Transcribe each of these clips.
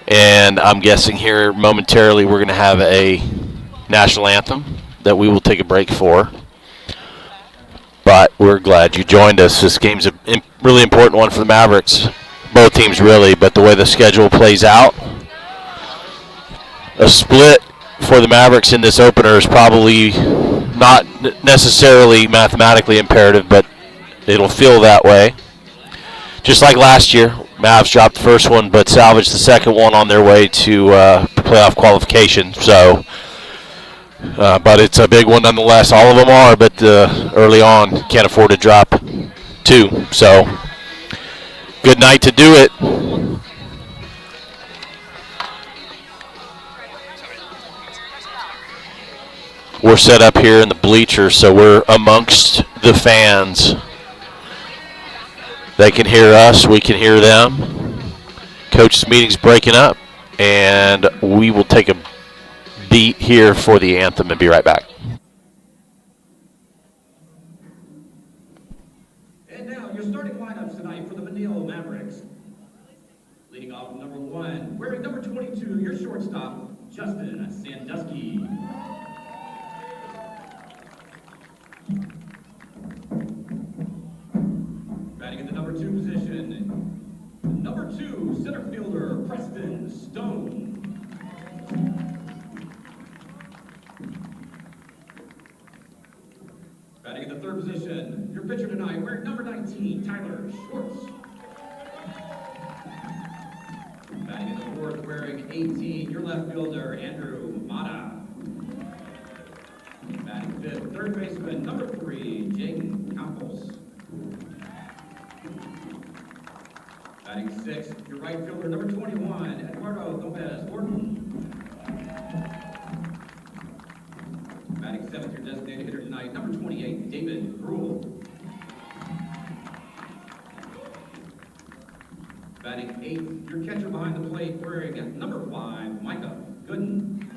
And I'm guessing here momentarily we're going to have a national anthem that we will take a break for. But we're glad you joined us. This game's a really important one for the Mavericks. Both teams really, but the way the schedule plays out, a split for the Mavericks in this opener is probably not necessarily mathematically imperative, but it'll feel that way. Just like last year, Mavs dropped the first one, but salvaged the second one on their way to playoff qualification. So, but it's a big one nonetheless. All of them are, but early on, can't afford to drop two. So, good night to do it. We're set up here in the bleachers, so we're amongst the fans. They can hear us, we can hear them. Coach's meeting's breaking up, and we will take a beat here for the anthem and be right back. And now your starting lineups tonight for the McNeil Mavericks. Leading off number 1, wearing number 22, your shortstop, Justin Sandusky. Batting at the number 2 position, number 2 center fielder, Preston Stone. Batting at the 3rd position, your pitcher tonight, wearing number 19, Tyler Schwartz. Batting at the 4th, wearing 18, your left fielder, Andrew Mata. Batting 5th, 3rd baseman, number 3, Jaden Campos. Batting 6th, your right fielder, number 21, Eduardo Gomez-Gordon. Batting 7th, your designated hitter tonight, number 28, David Gruel. Batting 8th, your catcher behind the plate, wearing number 5, Micah Gooden.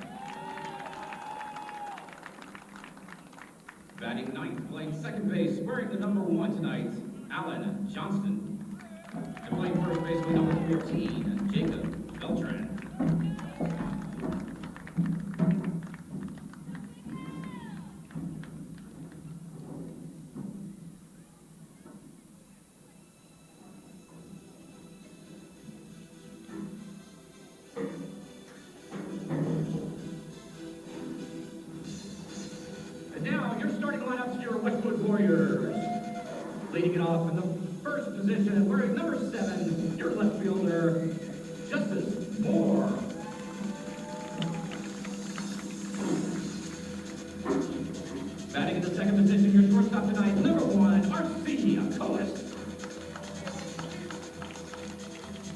Batting 9th, playing second base, wearing the number 1 tonight, Alan Johnston. And playing first base with number 14, Jacob Beltran. And now, your starting lineups, your Westwood Warriors. Leading it off in the first position, wearing number 7, your left fielder, Justice Moore. Batting in the second position, your shortstop tonight, number 1, R.C. Coas.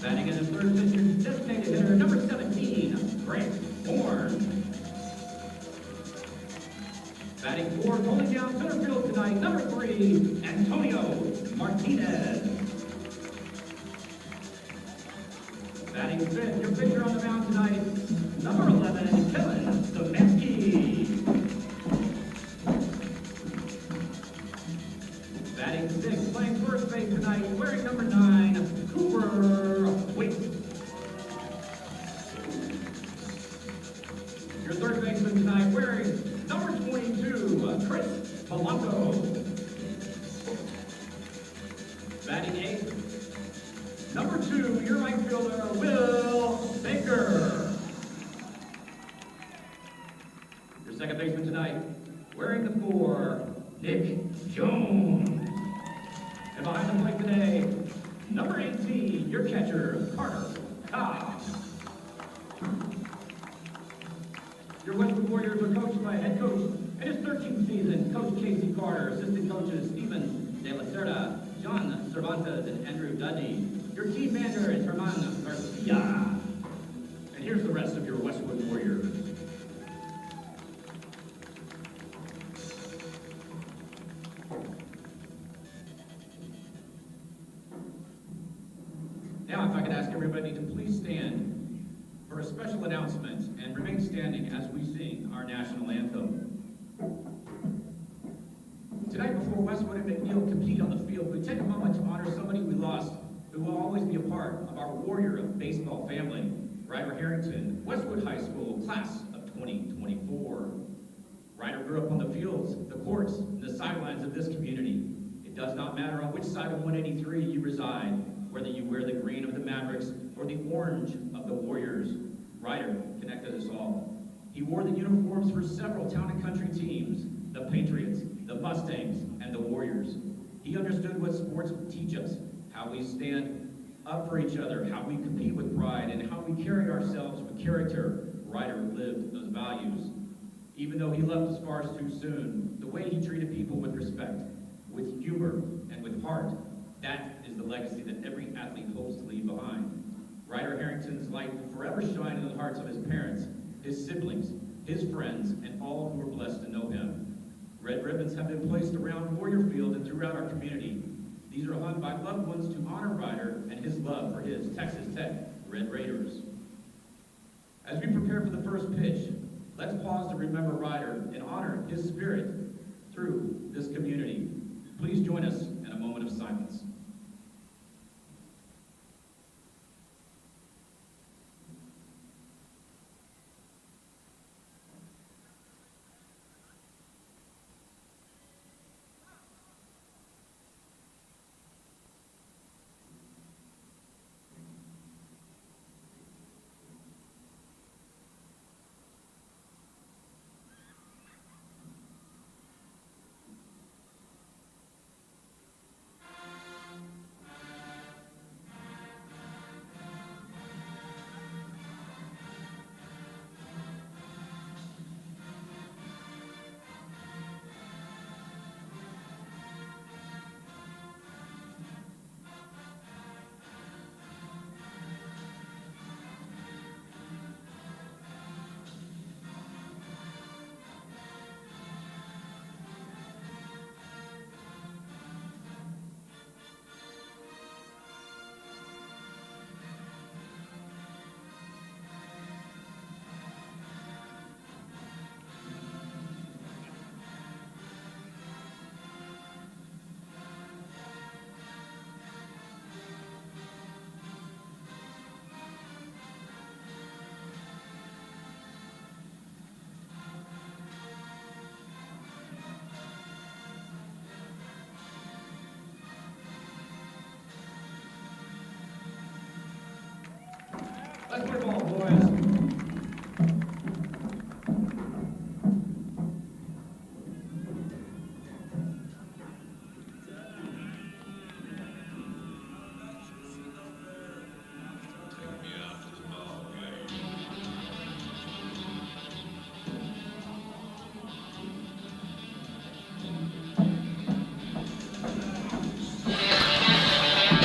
Batting in the third position, designated hitter, number 17, Grant Horn. Batting 4th, holding down center field tonight, number 3, Antonio Martinez. Batting 5th, your pitcher on the mound tonight, number 11, Kevin Stefanski. Batting 6th, playing first base tonight, wearing number 9, Cooper Wick. Your third baseman tonight, wearing number 22, Chris Polanco. Batting 8th, number 2, your right fielder, Will Baker. Your second baseman tonight, wearing the 4, Nick Jones. And behind the plate today, number 18, your catcher, Carter Cobb. Your Westwood Warriors are coached by head coach in his 13th season, Coach Casey Carter, assistant coaches Stephen De La Cerda, John Cervantes, and Andrew Dudley. Your team manager is Herman Garcia. And here's the rest of your Westwood Warriors. Now, if I could ask everybody to please stand for a special announcement and remain standing as we sing our national anthem. Tonight, before Westwood and McNeil compete on the field, we take a moment to honor somebody we lost who will always be a part of our Warrior of Baseball family. Ryder Harrington, Westwood High School, class of 2024. Ryder grew up on the fields, the courts, and the sidelines of this community. It does not matter on which side of 183 you reside, whether you wear the green of the Mavericks or the orange of the Warriors. Ryder connected us all. He wore the uniforms for several town and country teams, the Patriots, the Mustangs, and the Warriors. He understood what sports would teach us, how we stand up for each other, how we compete with pride, and how we carry ourselves with character. Ryder lived those values. Even though he left us far too soon, the way he treated people with respect, with humor, and with heart, that is the legacy that every athlete hopes to leave behind. Ryder Harrington's light will forever shine in the hearts of his parents, his siblings, his friends, and all who are blessed to know him. Red ribbons have been placed around Warrior Field and throughout our community. These are hung by loved ones to honor Ryder and his love for his Texas Tech Red Raiders. As we prepare for the first pitch, let's pause to remember Ryder and honor his spirit through this community. Please join us in a moment of silence. Let's play ball, boys.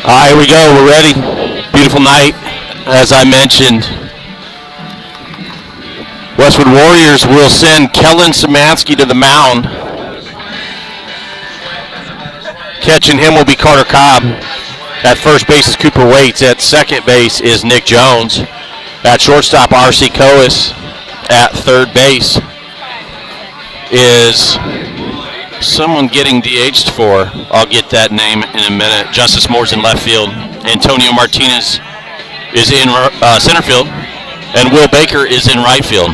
All right, here we go. We're ready. Beautiful night. As I mentioned, Westwood Warriors will send Kellen Szymanski to the mound. Catching him will be Carter Cobb. At first base is Cooper Waits. At second base is Nick Jones. At shortstop, R.C. Coas. At third base is someone getting DH'd for. I'll get that name in a minute. Justice Moore's in left field. Antonio Martinez is in center field. And Will Baker is in right field.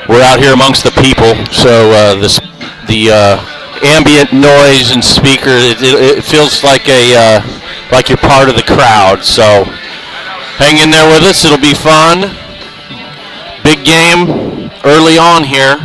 We're out here amongst the people, so the ambient noise and speaker, it feels like like you're part of the crowd. So hang in there with us. It'll be fun. Big game early on here.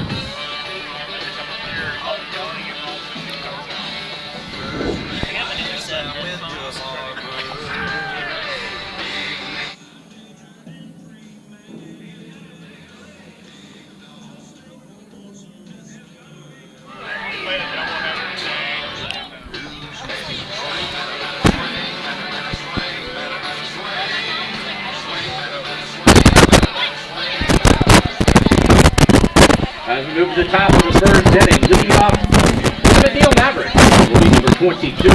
As we move to the top of the first inning, leading off the McNeil Mavericks will be number 22,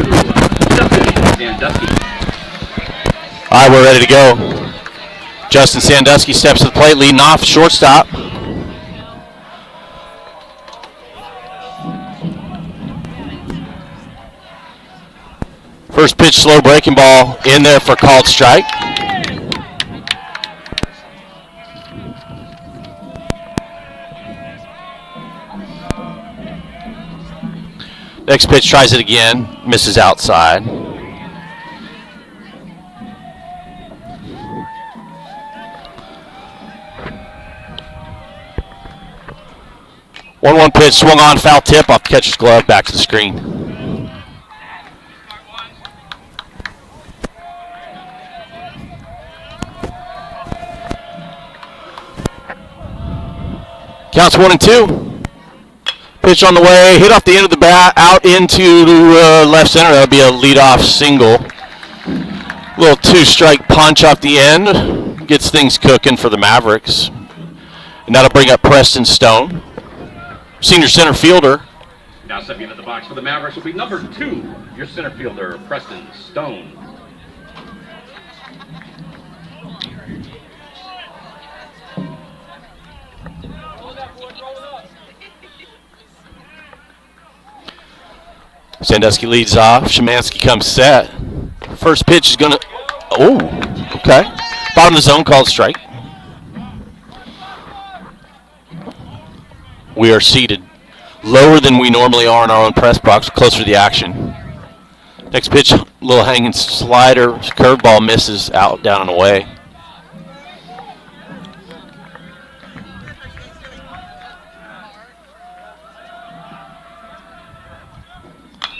Justin Sandusky. All right, we're ready to go. Justin Sandusky steps to the plate, leading off shortstop. First pitch, slow breaking ball in there for called strike. Next pitch, tries it again, misses outside. One pitch, swung on, foul tip off the catcher's glove, back to the screen. Counts 1-2. Pitch on the way, hit off the end of the bat, out into left center. That'll be a leadoff single. Little two-strike punch off the end. Gets things cooking for the Mavericks. And that'll bring up Preston Stone, senior center fielder. Now stepping into the box for the Mavericks will be number 2, your center fielder, Preston Stone. Sandusky leads off. Szymanski comes set. First pitch is going to... Oh, okay. Bottom of the zone, called strike. We are seated lower than we normally are in our own press box, closer to the action. Next pitch, little hanging slider. Curveball misses out, down, and away.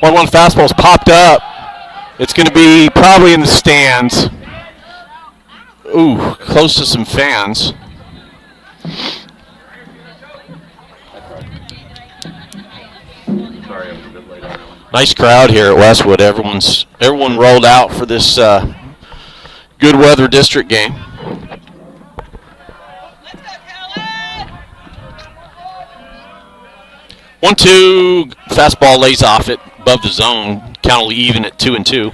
One fastball's popped up. It's going to be probably in the stands. Ooh, close to some fans. Nice crowd here at Westwood. Everyone rolled out for this good weather district game. One, two, fastball lays off it above the zone. Count will even at 2-2.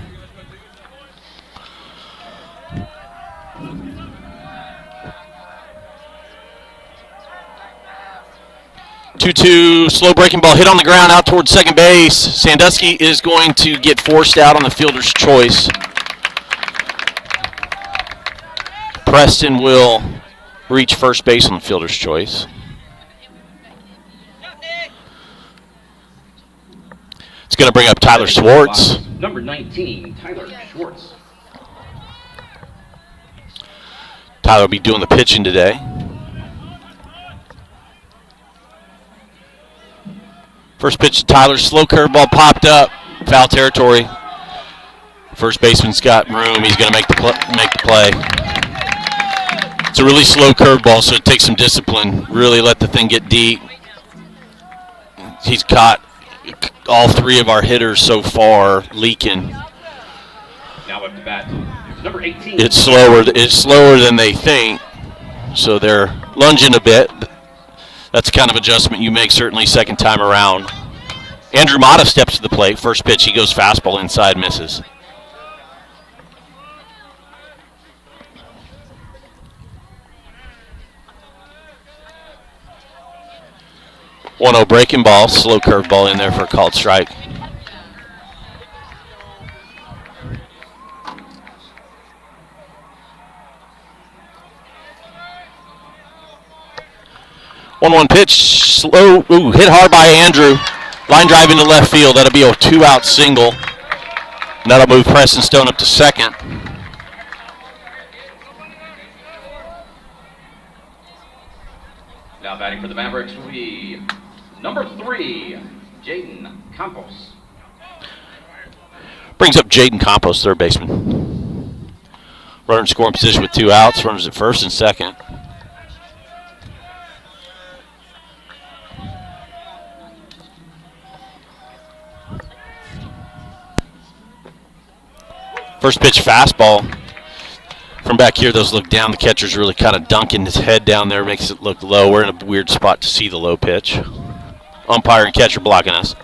Two, slow breaking ball hit on the ground out towards second base. Sandusky is going to get forced out on the fielder's choice. Preston will reach first base on the fielder's choice. It's going to bring up Tyler Schwartz. Number 19, Tyler Schwartz. Tyler will be doing the pitching today. First pitch to Tyler, slow curveball popped up, foul territory. First baseman's got room. He's going to make the play. It's a really slow curveball, so it takes some discipline. Really let the thing get deep. He's caught all 3 of our hitters so far leaking. Now up to bat, number 18. It's slower than they think, so they're lunging a bit. That's the kind of adjustment you make certainly second time around. Andrew Mata steps to the plate. First pitch, he goes fastball inside, misses. One 0 breaking ball, slow curveball in there for a called strike. One pitch, slow, hit hard by Andrew. Line drive into left field. That'll be a 2-out single. And that'll move Preston Stone up to second. Now batting for the Mavericks will be number 3, Jaden Campos. Brings up Jaden Campos, third baseman. Runner in scoring position with 2 outs. Runners at first and second. First pitch fastball. From back here, those look down. The catcher's really kind of dunking his head down there, makes it look low. We're in a weird spot to see the low pitch. Umpire and catcher blocking us.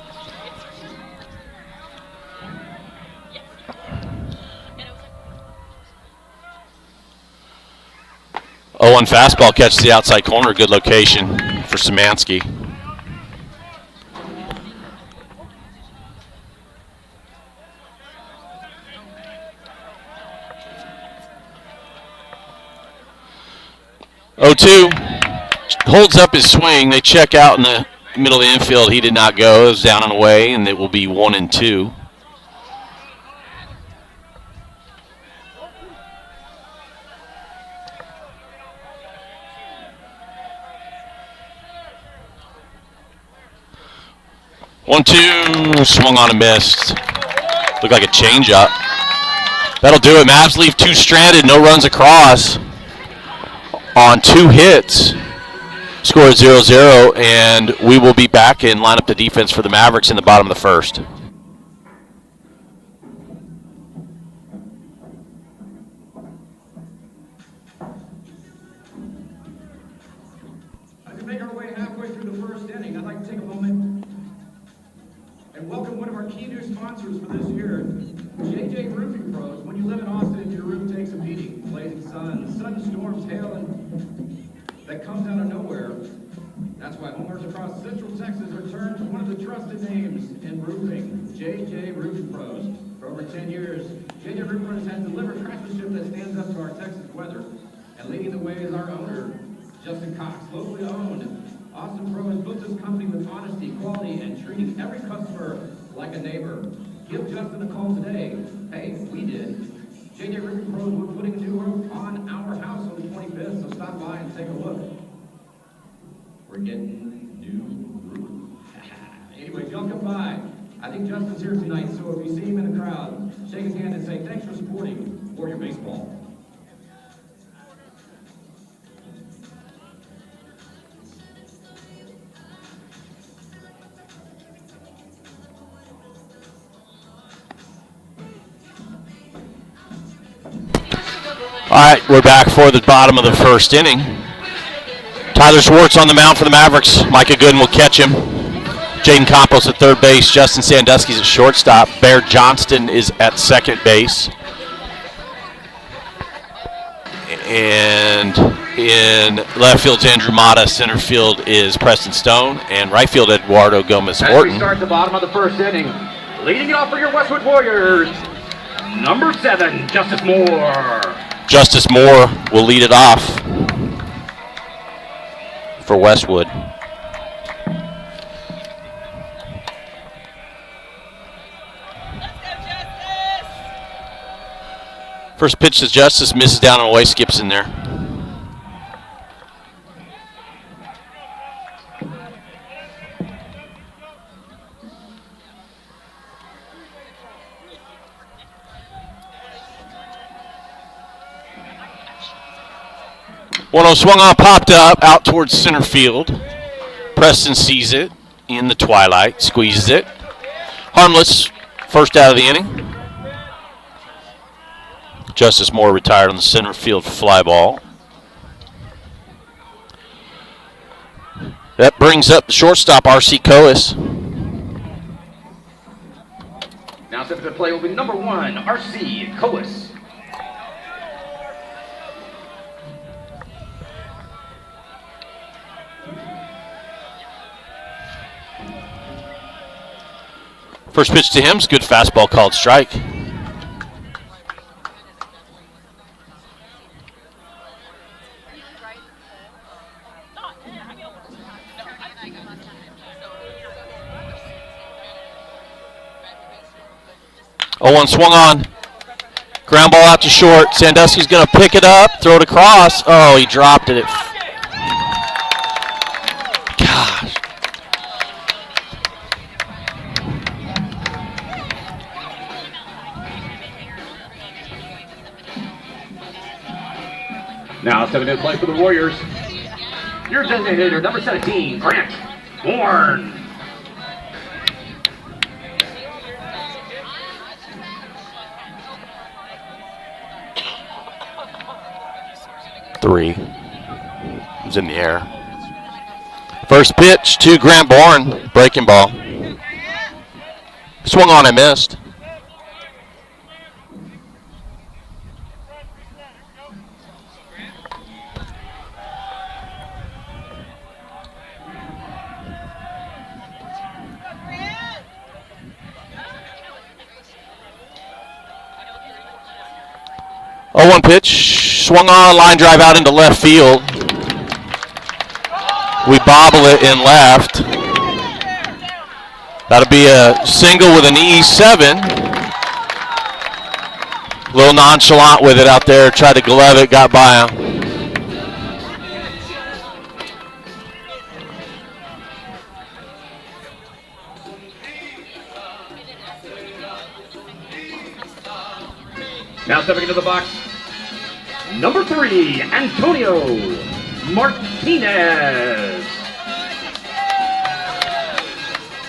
Oh, 1 fastball catches the outside corner. Good location for Szymanski. Oh, 2 holds up his swing. They check out in the middle of the infield. He did not go. It was down and away, and it will be 1-2. One, two, swung on and missed. Looked like a changeup. That'll do it. Mavs leave 2 stranded, no runs across on 2 hits. Score is 0-0, and we will be back and line up the defense for the Mavericks in the bottom of the first. As we make our way halfway through the first inning, I'd like to take a moment and welcome one of our key new sponsors for this year, JJ Roofing Pros. When you live in Austin, your roof takes a beating. Blazing sun, sudden storms, hail, and that comes out of nowhere. That's why homeowners across Central Texas are turned to one of the trusted names in roofing, JJ Roofing Pros. For over 10 years, JJ Roofing Pros has delivered craftsmanship that stands up to our Texas weather. And leading the way is our owner, Justin Cox, locally owned. Austin Pro has built this company with honesty, quality, and treating every customer like a neighbor. Give Justin a call today. Hey, we did. JJ Roofing Pros, we're putting a new roof on our house on the 25th, so stop by and take a look. We're getting new roof. Anyway, y'all come by. I think Justin's here tonight, so if you see him in the crowd, shake his hand and say thanks for supporting Warrior Baseball. All right, we're back for the bottom of the first inning. Tyler Schwartz on the mound for the Mavericks. Micah Gooden will catch him. Jaden Campos at third base. Justin Sandusky's at shortstop. Bear Johnston is at second base. And in left field's Andrew Mata. Center field is Preston Stone. And right field, Eduardo Gomez Horton. As we start the bottom of the first inning, leading it off for your Westwood Warriors, number 7, Justice Moore. Justice Moore will lead it off for Westwood. First pitch to Justice, misses down and away, skips in there. One swung on, popped up, out towards center field. Preston sees it in the twilight, squeezes it. Harmless, first out of the inning. Justice Moore retired on the center field fly ball. That brings up the shortstop, R.C. Coas. Now set to the play will be number 1, R.C. Coas. First pitch to him is good fastball called strike. Oh, one swung on. Ground ball out to short. Sandusky's going to pick it up, throw it across. Oh, he dropped it. Gosh. Now stepping in play for the Warriors, your designator, number 17, Grant Bourne. Three. It was in the air. First pitch to Grant Bourne, breaking ball. Swung on and missed. Oh, one pitch, swung on, line drive out into left field. We bobble it in left. That'll be a single with an E7. A little nonchalant with it out there. Tried to glove it, got by him. Now stepping into the box, number 3, Antonio Martinez.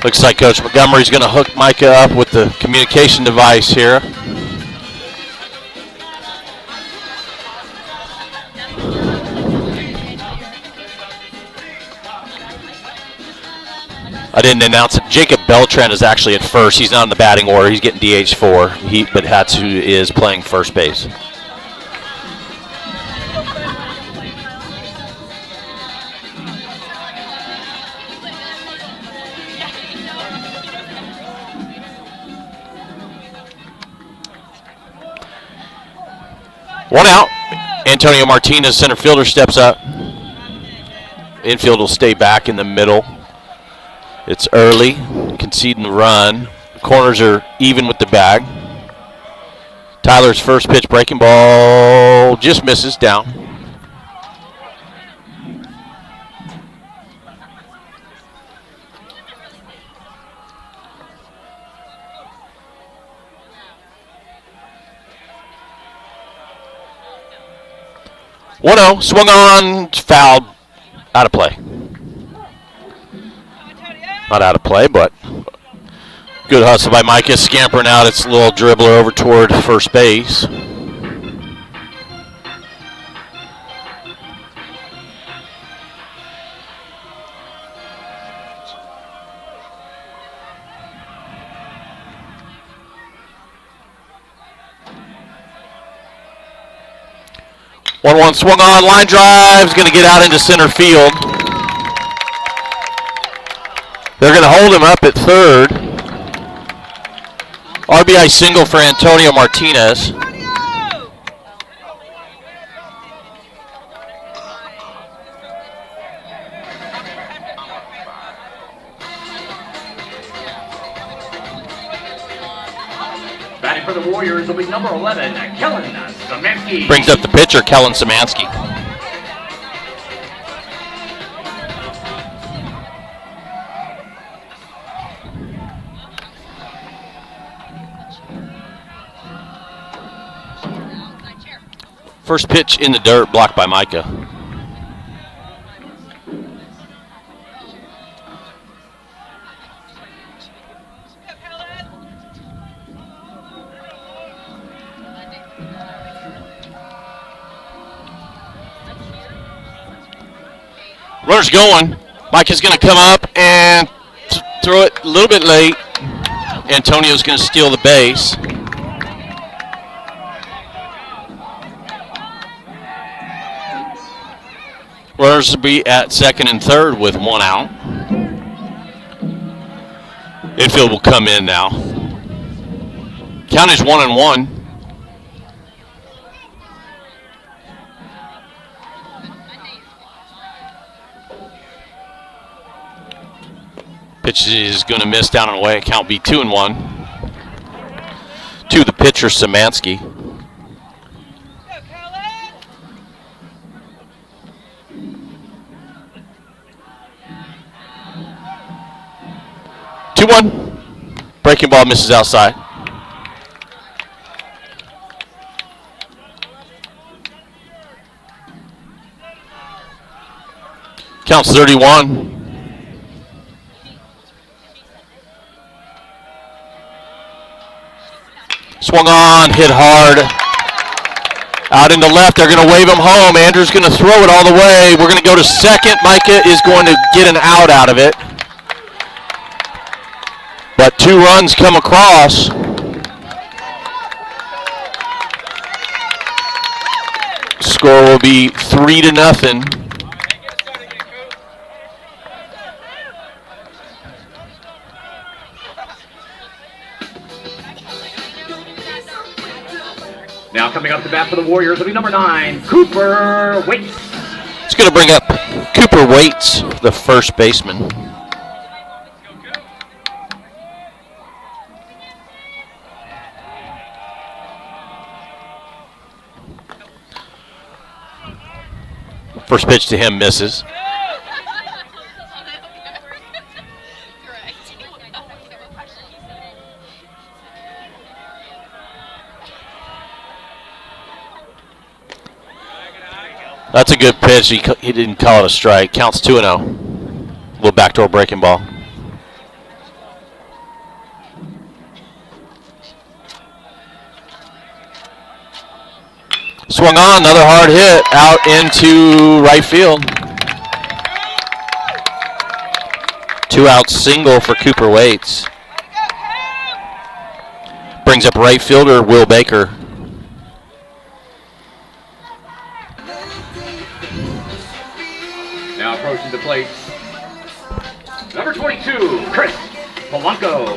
Looks like Coach Montgomery's going to hook Micah up with the communication device here. I didn't announce it. Jacob Beltran is actually at first. He's not in the batting order. He's getting DH4. But Hatsu is playing first base. One out. Antonio Martinez, center fielder, steps up. Infield will stay back in the middle. It's early, conceding the run. Corners are even with the bag. Tyler's first pitch, breaking ball, just misses down. One-0, swung on, fouled, out of play. Not out of play, but good hustle by Micah. Scampering out its little dribbler over toward first base. One swung on, line drive, is going to get out into center field. They're going to hold him up at third. RBI single for Antonio Martinez. Batting for the Warriors will be number 11, Kellen Szymanski. Brings up the pitcher, Kellen Szymanski. First pitch in the dirt, blocked by Micah. Runner's going. Micah's going to come up and throw it a little bit late. Antonio's going to steal the base. Runners will be at second and third with one out. Infield will come in now. Count is 1-1. Pitch is going to miss down and away. Count be 2-1. To the pitcher, Szymanski. Breaking ball misses outside. Counts 31. Swung on, hit hard. Out into left, they're going to wave him home. Andrew's going to throw it all the way. We're going to go to second. Micah is going to get an out of it. But 2 runs come across. Score will be 3-0. Now coming up to bat for the Warriors will be number 9, Cooper Waits. It's going to bring up Cooper Waits, the first baseman. First pitch to him misses. That's a good pitch. He didn't call it a strike. Counts 2-0. Little backdoor breaking ball. Swung on, another hard hit out into right field. 2-out single for Cooper Waits. Brings up right fielder Will Baker. Now approaching the plate, number 22, Chris Polanco.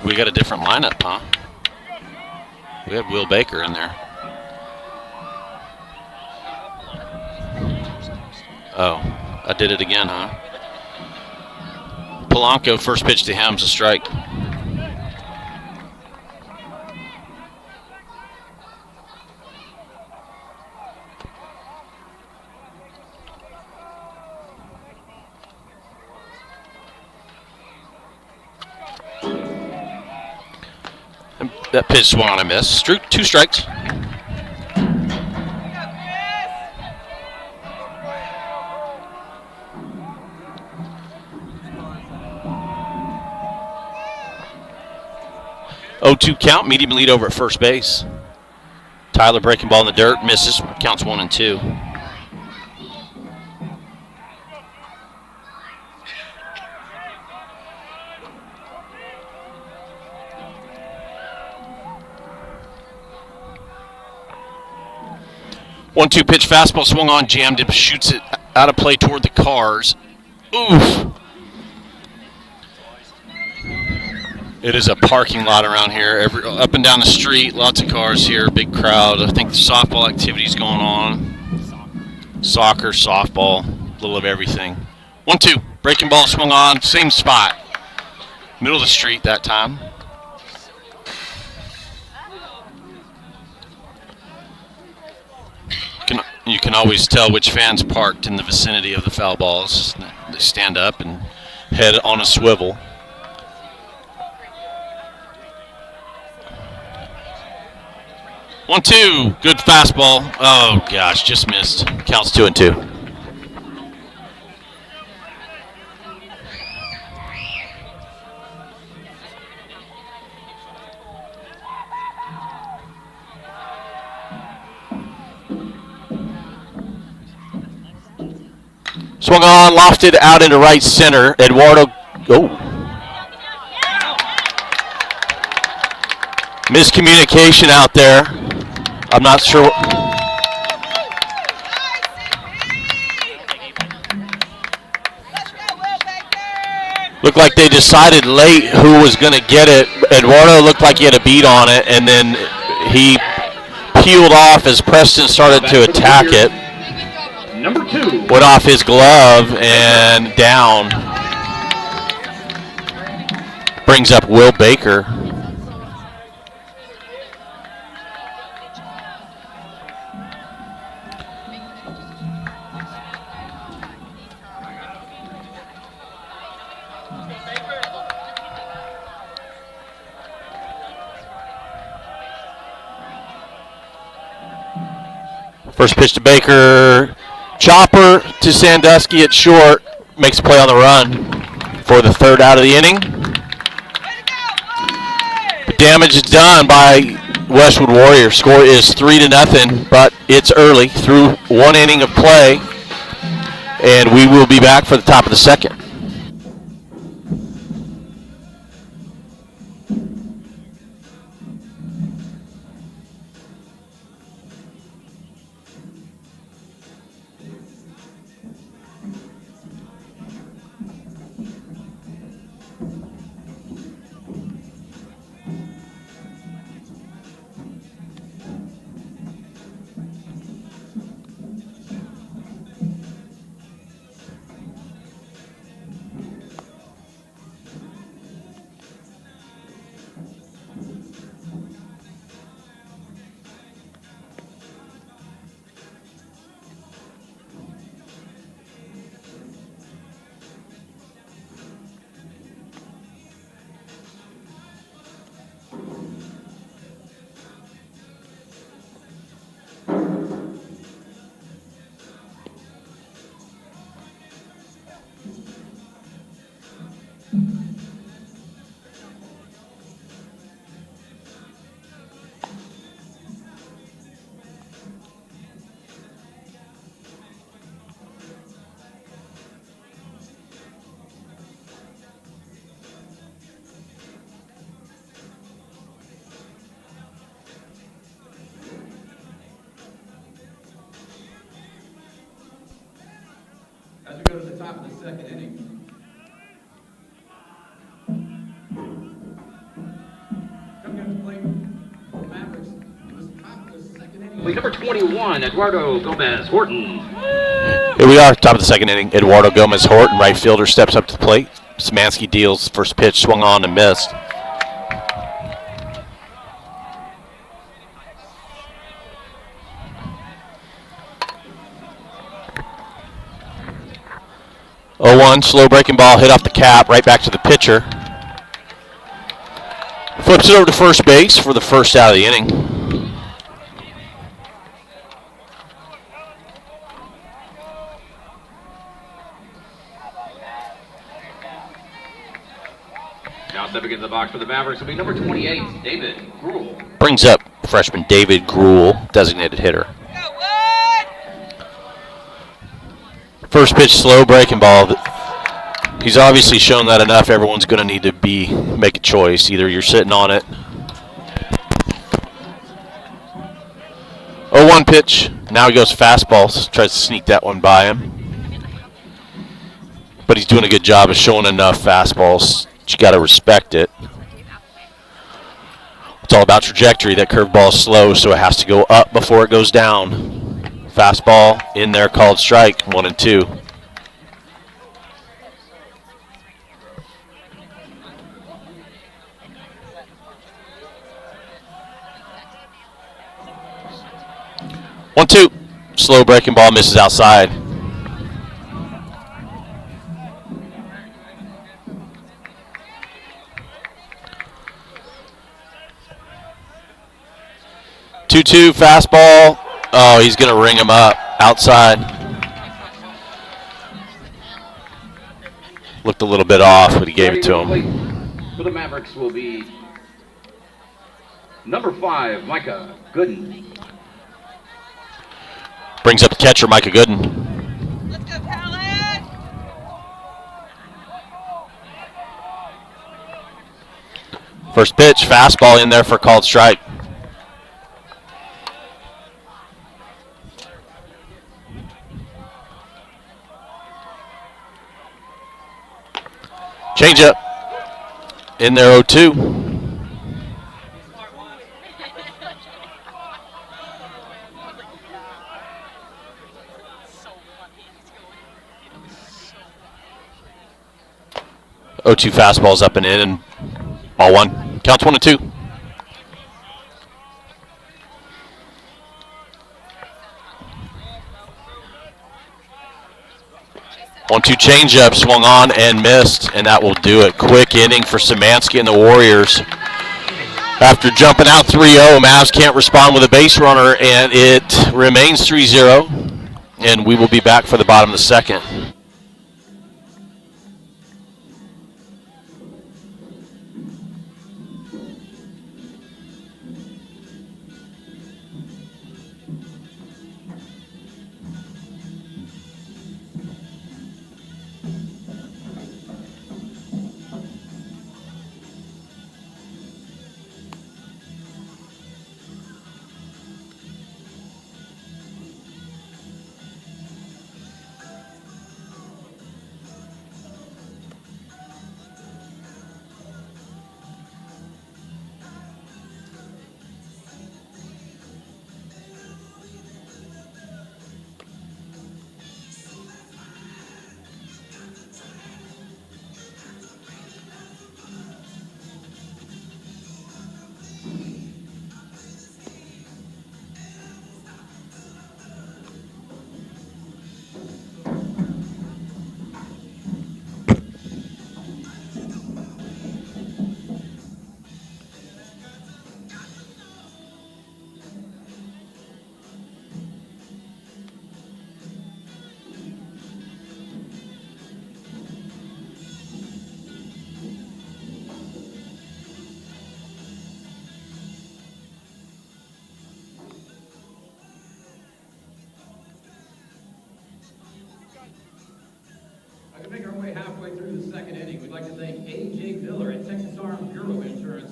We got a different lineup, huh? We have Will Baker in there. Oh, I did it again, huh? Polanco, first pitch to him's a strike. That pitch swung on a miss. 2 strikes. Oh, 2 count. Medium lead over at first base. Tyler breaking ball in the dirt. Misses. Counts 1 and 2. One-two pitch fastball swung on, jammed it, shoots it out of play toward the cars. Oof. It is a parking lot around here. Up and down the street, lots of cars here, big crowd. I think the softball activity's going on. Soccer, softball, a little of everything. 1-2, breaking ball swung on, same spot. Middle of the street that time. You can always tell which fan's parked in the vicinity of the foul balls. They stand up and head on a swivel. One-two, good fastball. Oh gosh, just missed. Counts 2 and 2. Swung on, lofted out into right center. Eduardo, miscommunication out there. I'm not sure. Looked like they decided late who was going to get it. Eduardo looked like he had a beat on it, and then he peeled off as Preston started to attack it. Number 2. Went off his glove and down. Brings up Will Baker. First pitch to Baker. Chopper to Sandusky at short. Makes a play on the run for the 3rd out of the inning. The damage is done by Westwood Warriors. Score is 3-0, but it's early through 1 inning of play. And we will be back for the top of the 2nd. As we go to the top of the second inning. Coming up to play for the Mavericks in the top of the second inning. Number 21, Eduardo Gomez Horton. Here we are, top of the second inning. Eduardo Gomez Horton, right fielder, steps up to the plate. Szymanski deals first pitch, swung on and missed. Oh, 1 slow breaking ball hit off the cap, right back to the pitcher. Flips it over to first base for the first out of the inning. Now stepping into the box for the Mavericks will be number 28, David Gruel. Brings up freshman David Gruel, designated hitter. First pitch, slow breaking ball. He's obviously shown that enough. Everyone's going to need to make a choice. Either you're sitting on it. 0-1 pitch. Now he goes fastball. Tries to sneak that one by him. But he's doing a good job of showing enough fastballs. You got to respect it. It's all about trajectory. That curveball is slow, so it has to go up before it goes down. Fastball in there, called strike, 1-2. One, two. Slow breaking ball misses outside. Two fastball. Oh, he's going to ring him up outside. Looked a little bit off, but he gave it to him. For the Mavericks will be number 5, Micah Gooden. Brings up the catcher, Micah Gooden. Let's go, Palin! First pitch, fastball in there for called strike. Change up. In there, 0-2. O2 fastballs up and in, and ball 1. Counts 1-2. 1-2 changeup, swung on and missed, and that will do it. Quick inning for Szymanski and the Warriors. After jumping out 3-0, Mavs can't respond with a base runner, and it remains 3-0, and we will be back for the bottom of the second. To make our way halfway through the second inning, we'd like to thank A.J. Miller at Texas Arm Bureau Insurance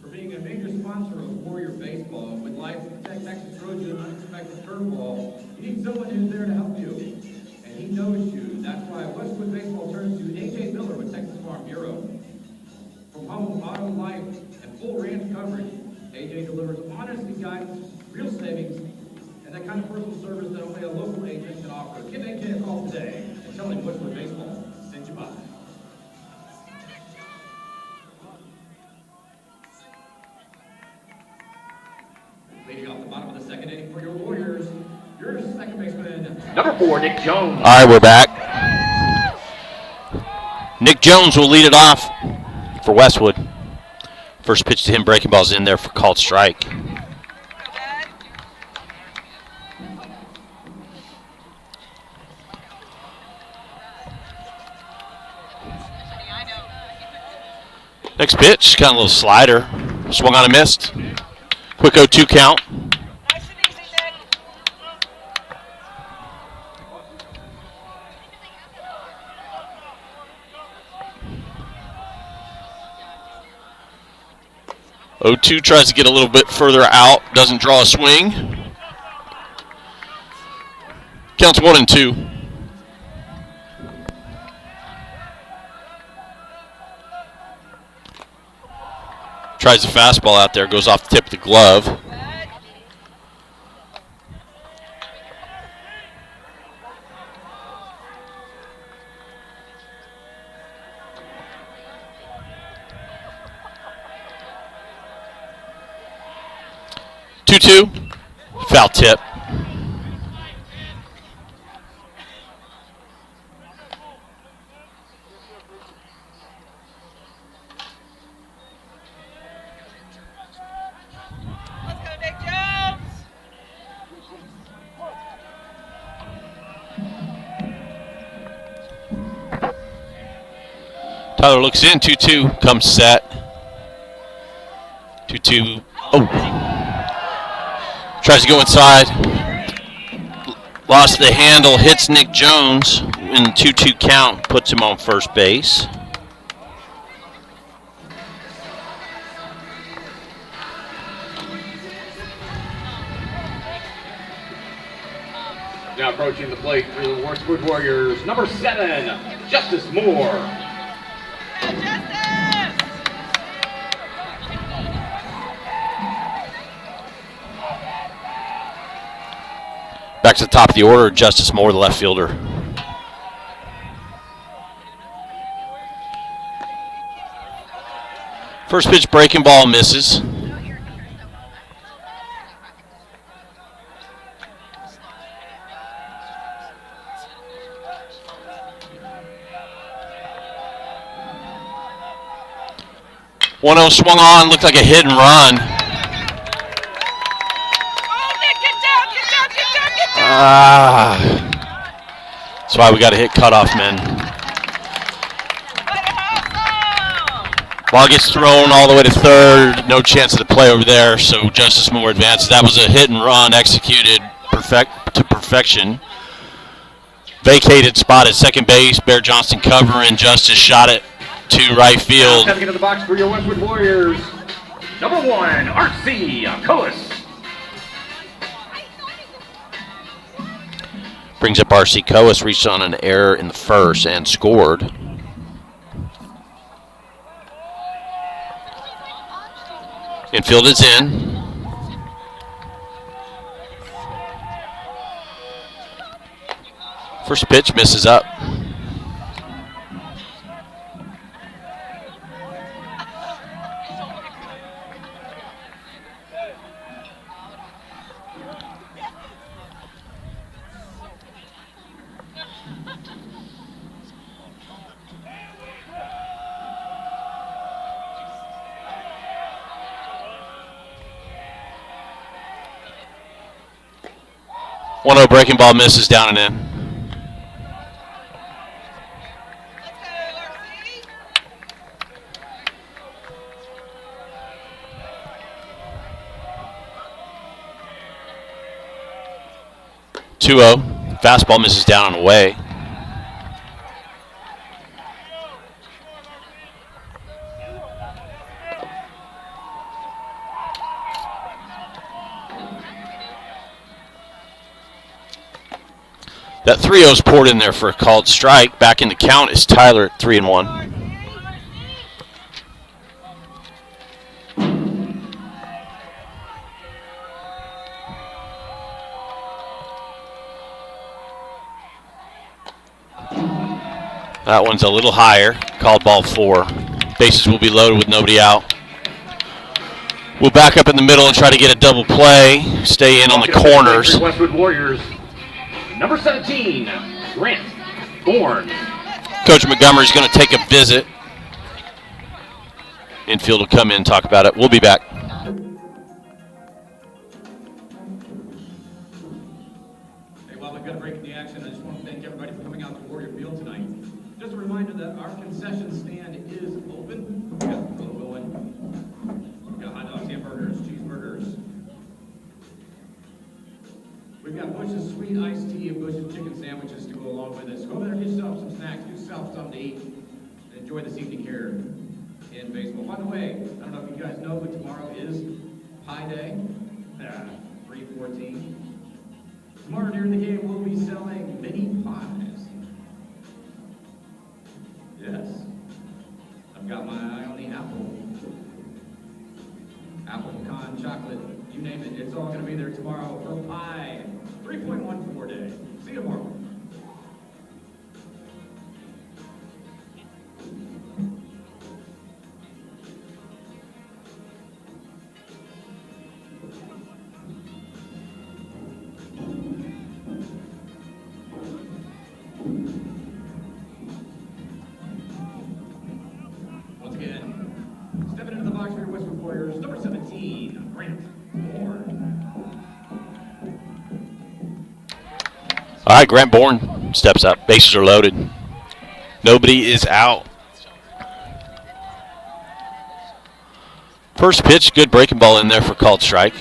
for being a major sponsor of Warrior Baseball. With life to protect Texas throws you an unexpected curveball, you need someone who's there to help you. And and he knows you. That's why Westwood Baseball turns to A.J. Miller with Texas Farm Bureau. From home, auto, life, and full ranch coverage, A.J. delivers honesty, guidance, real savings, and that kind of personal service that only a local agent can offer. Give A.J. a call today and tell him Westwood Baseball sent you by. Leading off the bottom of the second inning for your Warriors, your second baseman, Number 4, Nick Jones. All right, we're back. Nick Jones will lead it off for Westwood. First pitch to him, breaking ball's in there for called strike. Next pitch, kind of a little slider. Swung on and missed. Quick 0-2 count. Nice and easy, Nick. 0-2 tries to get a little bit further out. Doesn't draw a swing. Counts 1-2. Tries the fastball out there. Goes off the tip of the glove. Two, foul tip. Let's go, Nick Jones. Tyler looks in. 2-2 comes set. 2-2. Oh. Tries to go inside. Lost the handle. Hits Nick Jones in the 2-2 count. Puts him on first base. Now approaching the plate for the Westwood Warriors, number 7, Justice Moore. Justice! Back to the top of the order, Justice Moore, the left fielder. First pitch, breaking ball, misses. One 0 swung on, looked like a hit and run. That's why we got to hit cutoff men. Ball gets thrown all the way to third. No chance of the play over there, so Justice Moore advances. That was a hit and run executed to perfection. Vacated spot at second base. Bear Johnston covering. Justice shot it to right field. Stepping into the box for your Westwood Warriors, number 1, R.C. Coas. Brings up R.C. Coas, reached on an error in the first and scored. Infield is in. First pitch misses up. One 0 breaking ball misses down and in. Two 0. Fastball misses down and away. That 3-0's poured in there for a called strike. Back in the count is Tyler at 3-1. That one's a little higher. Called ball 4. Bases will be loaded with nobody out. We'll back up in the middle and try to get a double play. Stay in on the corners. Westwood Warriors. Number 17, Grant Bourne. Coach Montgomery's going to take a visit. Infield will come in and talk about it. We'll be back. Hey, while we've got a break in the action, I just want to thank everybody for coming out to Warrior Field tonight. Just a reminder that our concession stand is open. We got Cola going. We got hot dogs, hamburgers, cheeseburgers. We've got Bush's sweet iced tea and Bush's chicken sandwiches to go along with this. Go over there, get yourself some snacks, do yourself something to eat, and enjoy this evening here in baseball. By the way, I don't know if you guys know, but tomorrow is Pie Day, 3/14. Tomorrow during the game, we'll be selling mini pies. Yes, I've got my eye on the apple. Apple, pecan, chocolate, you name it. It's all going to be there tomorrow for Pie 3.14 day. See you tomorrow. Once again, stepping into the box for your Westwood Warriors, number 17, Grant Bourne. All right, Grant Bourne steps up. Bases are loaded. Nobody is out. First pitch, good breaking ball in there for called strike.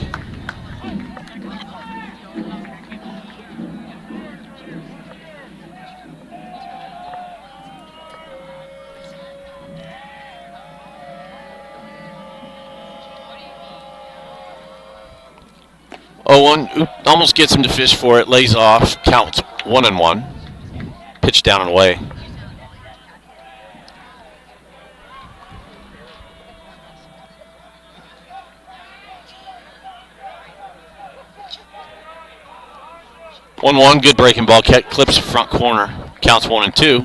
Oh, one almost gets him to fish for it. Lays off. Counts 1-1. Pitch down and away. One, good breaking ball. Clips front corner. Counts 1-2.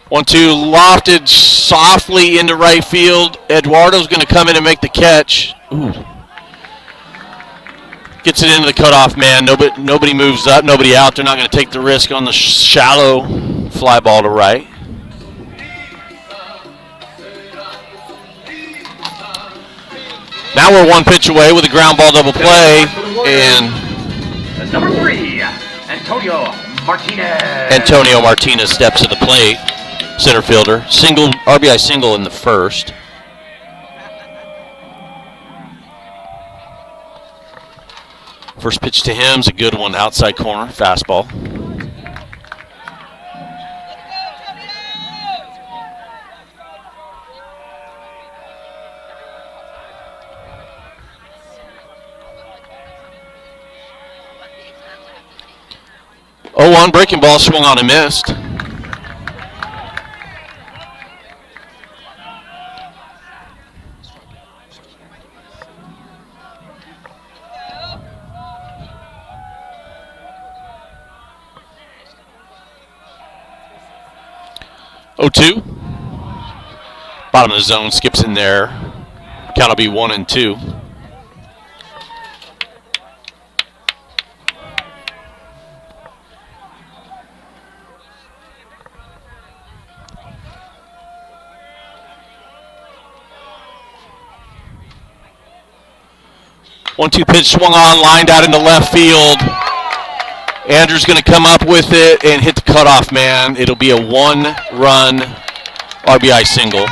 One, two, lofted softly into right field. Eduardo's going to come in and make the catch. Ooh. Gets it into the cutoff man. Nobody moves up, nobody out. They're not going to take the risk on the shallow fly ball to right. Now we're one pitch away with a ground ball double play. And number 3, Antonio Martinez. Antonio Martinez steps to the plate. Center fielder. RBI single in the first. First pitch to him is a good one, outside corner, fastball. Oh, 1 breaking ball, swung on and missed. Oh, 2. Bottom of the zone, skips in there. Count will be 1-2. One-two pitch swung on, lined out into left field. Andrew's going to come up with it and hit the cutoff man. It'll be a 1-run RBI single.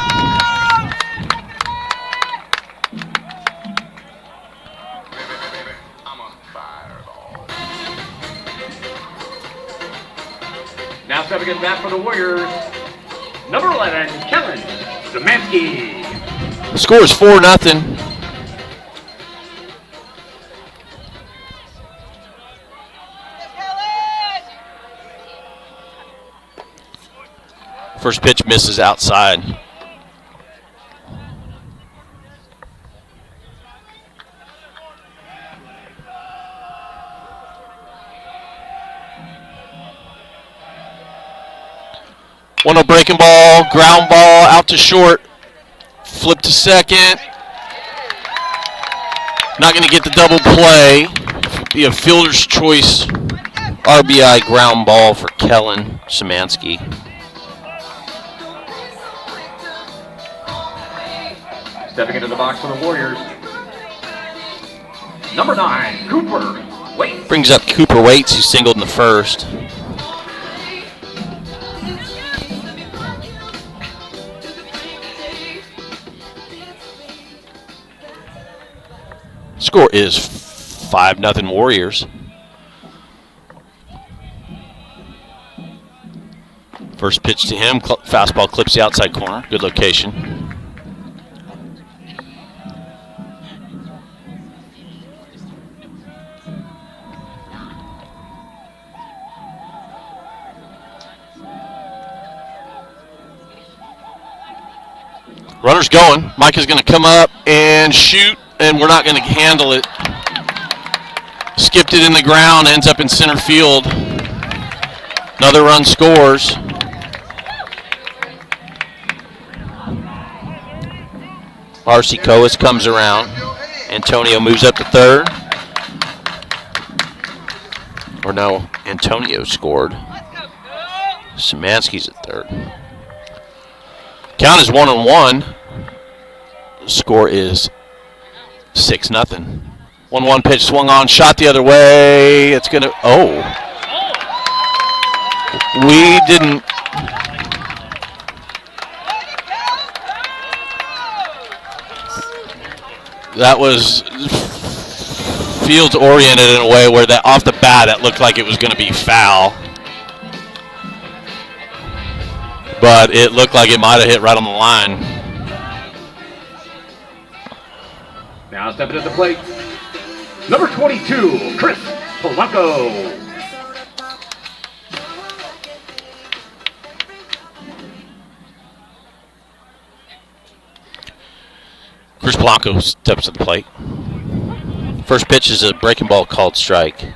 Now stepping in back for the Warriors, number 11, Kellen Szymanski. The score is 4-0. First pitch misses outside. One breaking ball, ground ball out to short. Flip to second. Not going to get the double play. Be a fielder's choice RBI ground ball for Kellen Szymanski. Stepping into the box for the Warriors, number 9, Cooper Waits. Brings up Cooper Waits, who singled in the first. Score is 5-0 Warriors. First pitch to him, fastball clips the outside corner. Good location. Runner's going. Mike is going to come up and shoot, and we're not going to handle it. Skipped it in the ground, ends up in center field. Another run scores. R.C. Coas comes around. Antonio moves up to third. Or no, Antonio scored. Szymanski's at third. Count is 1-1. Score is 6-0. 1-1 pitch swung on, shot the other way. It's gonna. Oh, we didn't. That was fields oriented in a way where that off the bat it looked like it was going to be foul. But it looked like it might have hit right on the line. Now stepping to the plate, number 22, Chris Polanco. Chris Polanco steps to the plate. First pitch is a breaking ball called strike.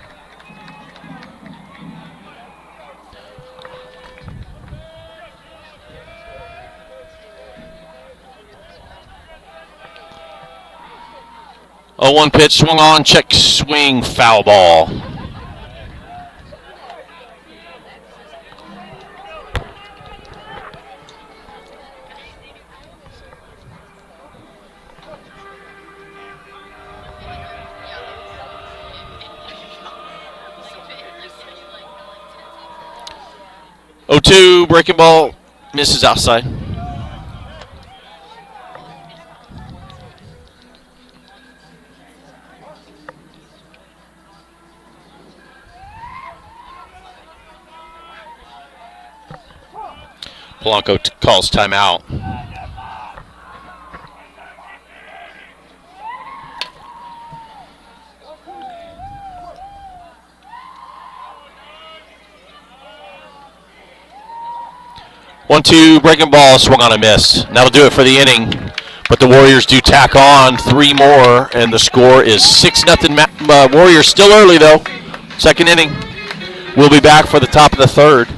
Oh, 1 pitch swung on, check swing, foul ball. Oh, 2 breaking ball misses outside. Polanco calls timeout. One, two, breaking ball, swung on a miss. And that'll do it for the inning. But the Warriors do tack on 3 more, and the score is 6-0 Warriors. Still early, though. Second inning. We'll be back for the top of the third.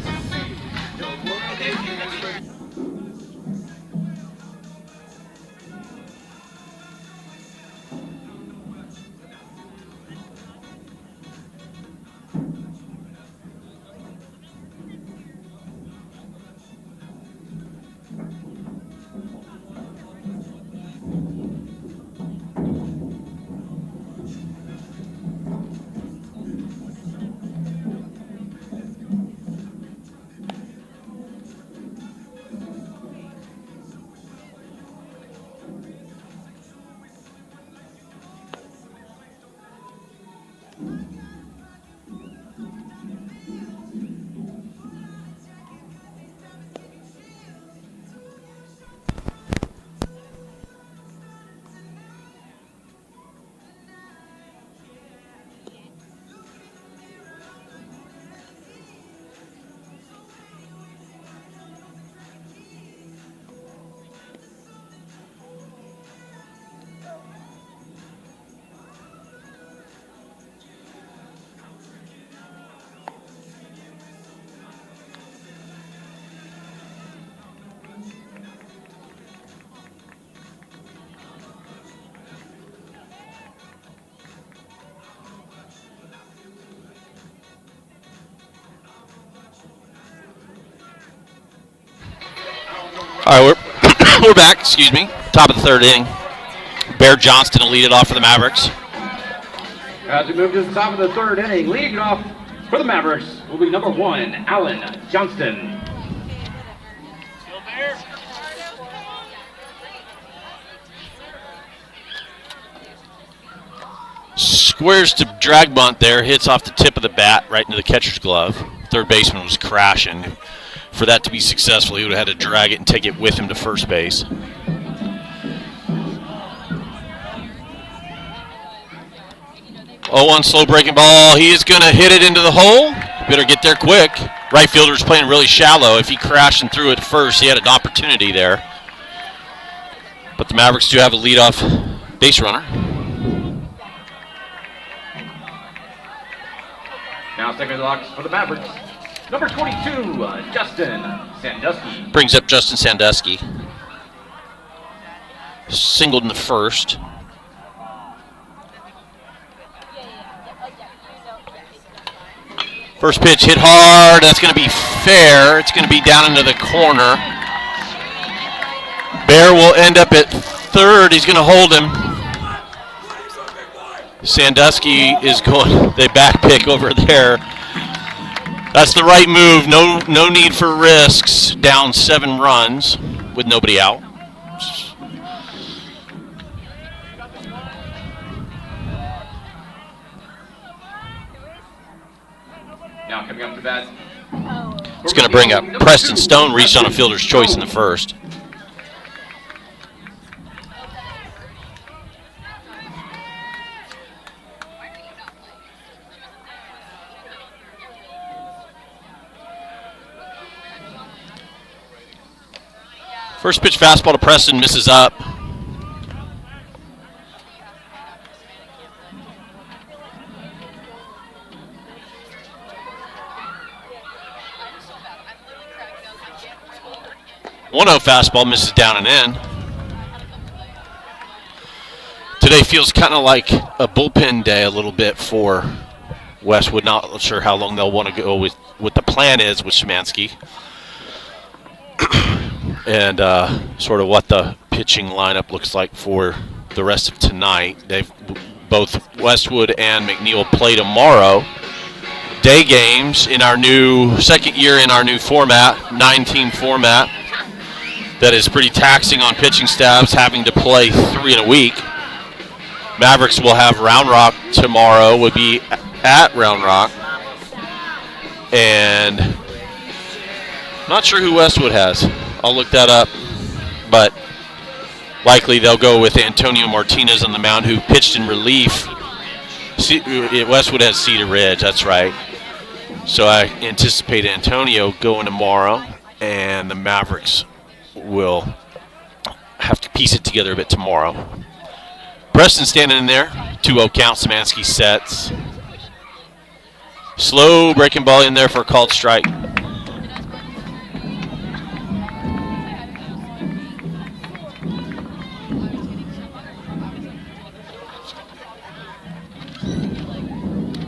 We're back, excuse me. Top of the third inning. Bear Johnston will lead it off for the Mavericks. As we move to the top of the third inning, leading it off for the Mavericks will be number 1, Allen Johnston. Squares to drag bunt there, hits off the tip of the bat right into the catcher's glove. Third baseman was crashing. For that to be successful, he would have had to drag it and take it with him to first base. Oh, one slow breaking ball. He is going to hit it into the hole. Better get there quick. Right fielder's playing really shallow. If he crashed and threw it first, he had an opportunity there. But the Mavericks do have a leadoff base runner. Now stepping to the box for the Mavericks, number 22, Justin Sandusky. Brings up Justin Sandusky. Singled in the first. First pitch hit hard. That's going to be fair. It's going to be down into the corner. Bear will end up at third. He's going to hold him. Sandusky is going, they back pick over there. That's the right move. No need for risks. Down 7 runs with nobody out. Now coming up to bat. It's going to bring up Preston Stone, reached on a fielder's choice in the first. First pitch fastball to Preston, misses up. One 0 fastball misses down and in. Today feels kind of like a bullpen day a little bit for Westwood. Not sure how long they'll want to go with what the plan is with Szymanski. And sort of what the pitching lineup looks like for the rest of tonight. They've both Westwood and McNeil play tomorrow. Day games in our new second year in our new format, 9-team format. That is pretty taxing on pitching staffs, having to play 3 in a week. Mavericks will have Round Rock tomorrow, would be at Round Rock. And not sure who Westwood has. I'll look that up. But likely they'll go with Antonio Martinez on the mound, who pitched in relief. Westwood has Cedar Ridge, that's right. So I anticipate Antonio going tomorrow, and the Mavericks will have to piece it together a bit tomorrow. Preston standing in there, 2-0 count. Szymanski sets. Slow breaking ball in there for a called strike.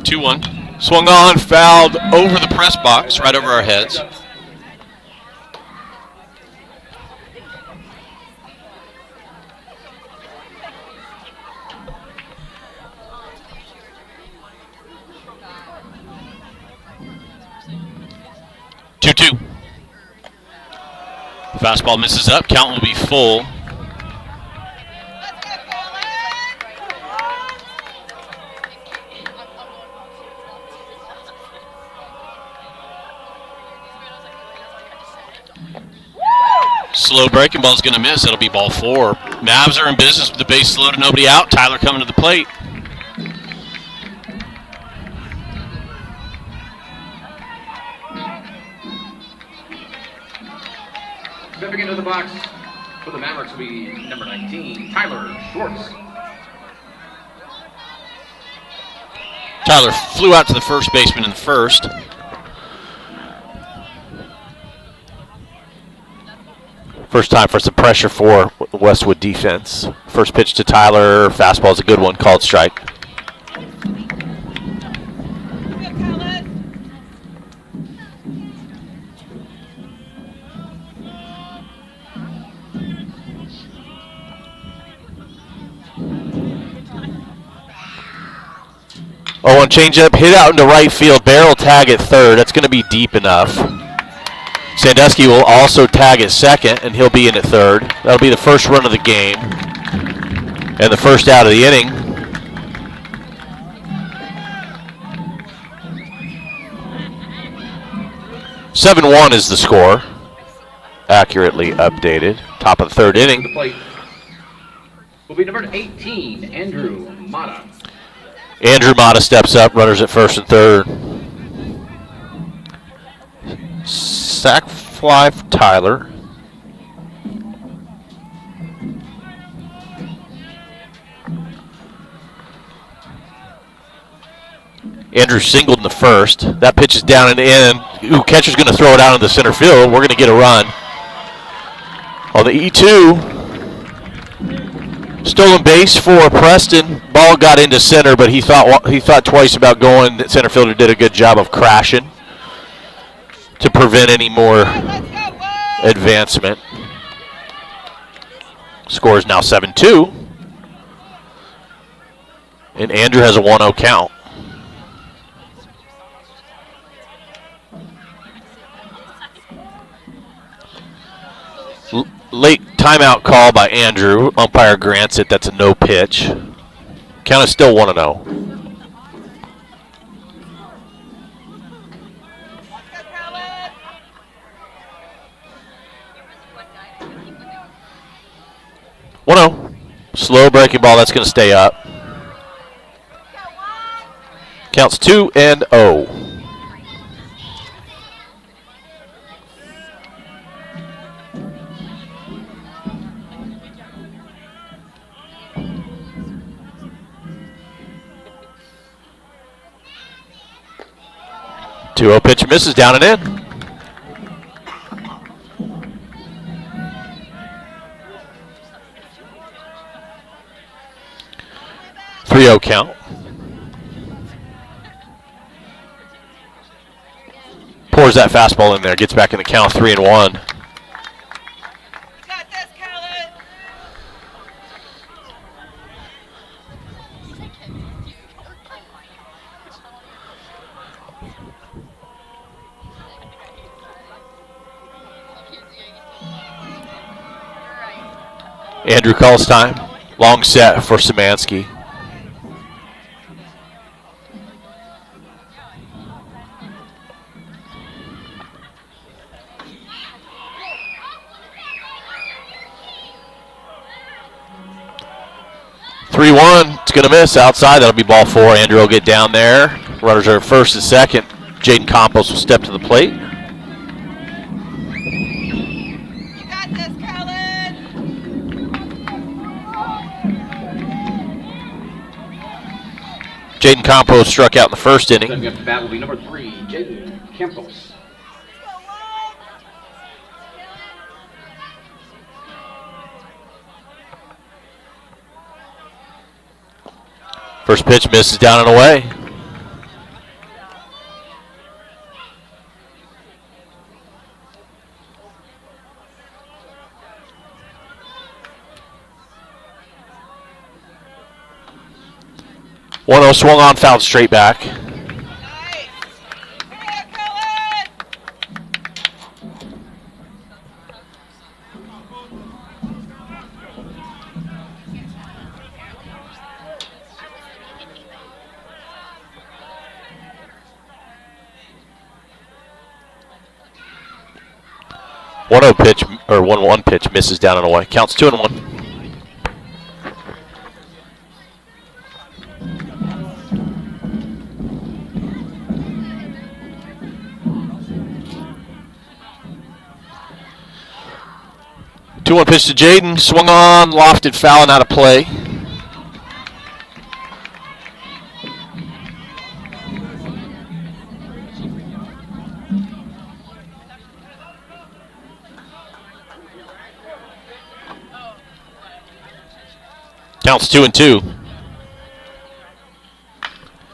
Two-one. Swung on, fouled over the press box, right over our heads. Two-two. Fastball misses up. Count will be full. Slow breaking ball is going to miss. That'll be ball 4. Mavs are in business with the base loaded, nobody out. Tyler coming to the plate. Stepping into the box for the Mavericks will be number 19, Tyler Schwartz. Tyler flew out to the first baseman in the first. First time for some pressure for the Westwood defense. First pitch to Tyler. Fastball is a good one. Called strike. 0-1 changeup, hit out into right field, barrel tag at third. That's going to be deep enough. Sandusky will also tag at second, and he'll be in at third. That'll be the first run of the game and the first out of the inning. (7-1) is the score. Accurately updated. Top of the third inning. The plate will be number 18, Andrew Mata. Andrew Mata steps up, runners at first and third. Sac fly for Tyler. Andrew singled in the first. That pitch is down and in. Ooh, catcher's going to throw it out into center field. We're going to get a run. On the E2. Stolen base for Preston. Ball got into center, but he thought twice about going. The center fielder did a good job of crashing to prevent any more advancement. Score is now 7-2. And Andrew has a 1-0 count. Late timeout call by Andrew. Umpire grants it. That's a no pitch. Count is still 1-0. Slow breaking ball. That's going to stay up. Counts 2-0. Pitch misses down and in. (3-0) count. Pours that fastball in there. Gets back in the count. 3-1. Andrew calls time. Long set for Szymanski. It's going to miss outside. That'll be ball 4. Andrew will get down there. Runners are at first and second. Jaden Campos will step to the plate. Jaden Campos struck out in the first inning. Stepping up to bat will be number 3, Jaden Campos. First pitch misses down and away. One-0 swung on, fouled straight back. Nice. One-0 pitch, or 1-1 pitch misses down and away. Counts 2-1. Two-one pitch to Jaden. Swung on, lofted, foul, and out of play. Counts 2-2.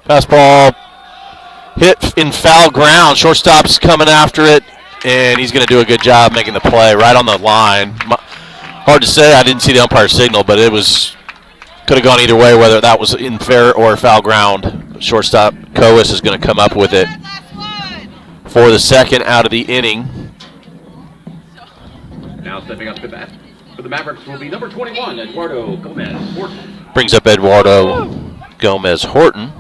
Fastball hit in foul ground. Shortstop's coming after it, and he's going to do a good job making the play right on the line. Hard to say. I didn't see the umpire signal, but it was could have gone either way, whether that was in fair or foul ground. Shortstop Coas is going to come up with it Last one. for the second out of the inning. Now stepping up to bat for the Mavericks will be number 21, Eduardo Gomez Horton. Brings up Eduardo Gomez Horton.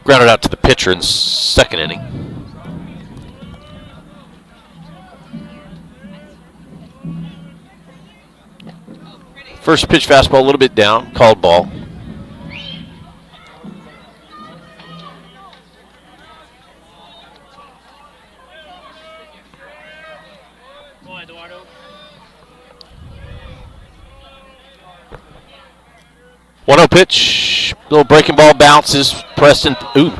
Grounded out to the pitcher in the second inning. First pitch fastball a little bit down, called ball. Go on, Eduardo. 1-0 pitch, little breaking ball bounces. Preston, ooh,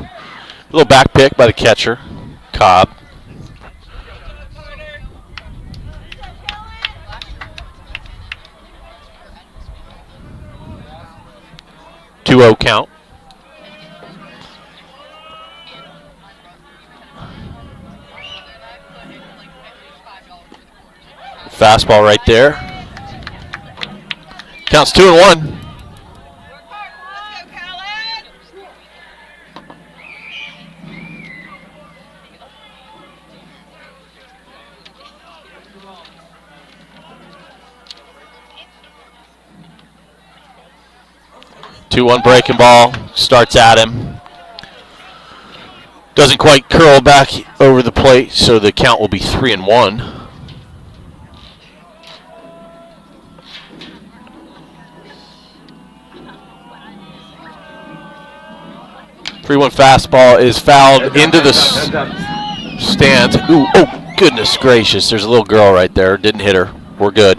little back pick by the catcher, Cobb. Carter. 2-0 count. Fastball right there. Counts 2-1. Let's go, Khaled. 2-1 breaking ball. Starts at him. Doesn't quite curl back over the plate, so the count will be 3-1. 3-1 fastball is fouled into the stands. Ooh, oh, goodness gracious. There's a little girl right there. Didn't hit her. We're good.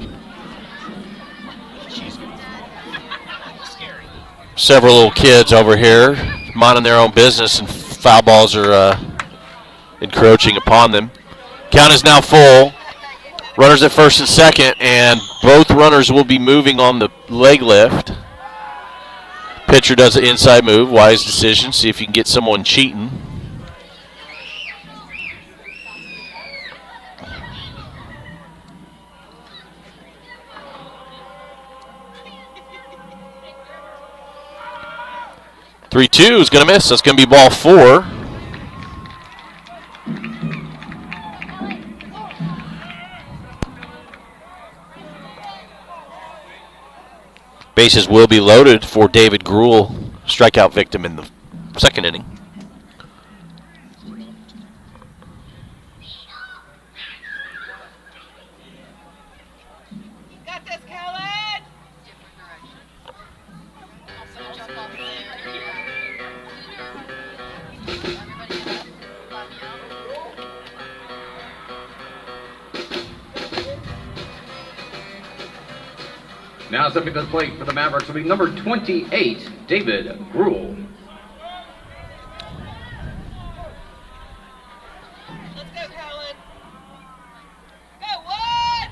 Several little kids over here minding their own business, and foul balls are encroaching upon them. Count is now full. Runners at first and second, and both runners will be moving on the leg lift. Pitcher does an inside move. Wise decision. See if you can get someone cheating. Three-two is going to miss. That's going to be ball 4. Bases will be loaded for David Gruhl, strikeout victim in the second inning. Got this, Khaled. Now stepping to the plate for the Mavericks will be number 28, David Gruhl. Let's go, Khaled. Go, what?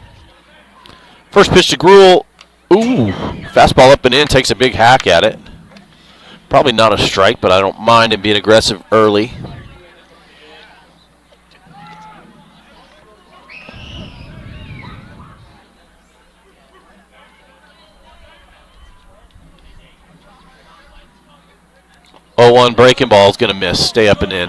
First pitch to Gruhl. Ooh, fastball up and in, takes a big hack at it. Probably not a strike, but I don't mind him being aggressive early. Oh, 1 breaking ball is going to miss. Stay up and in.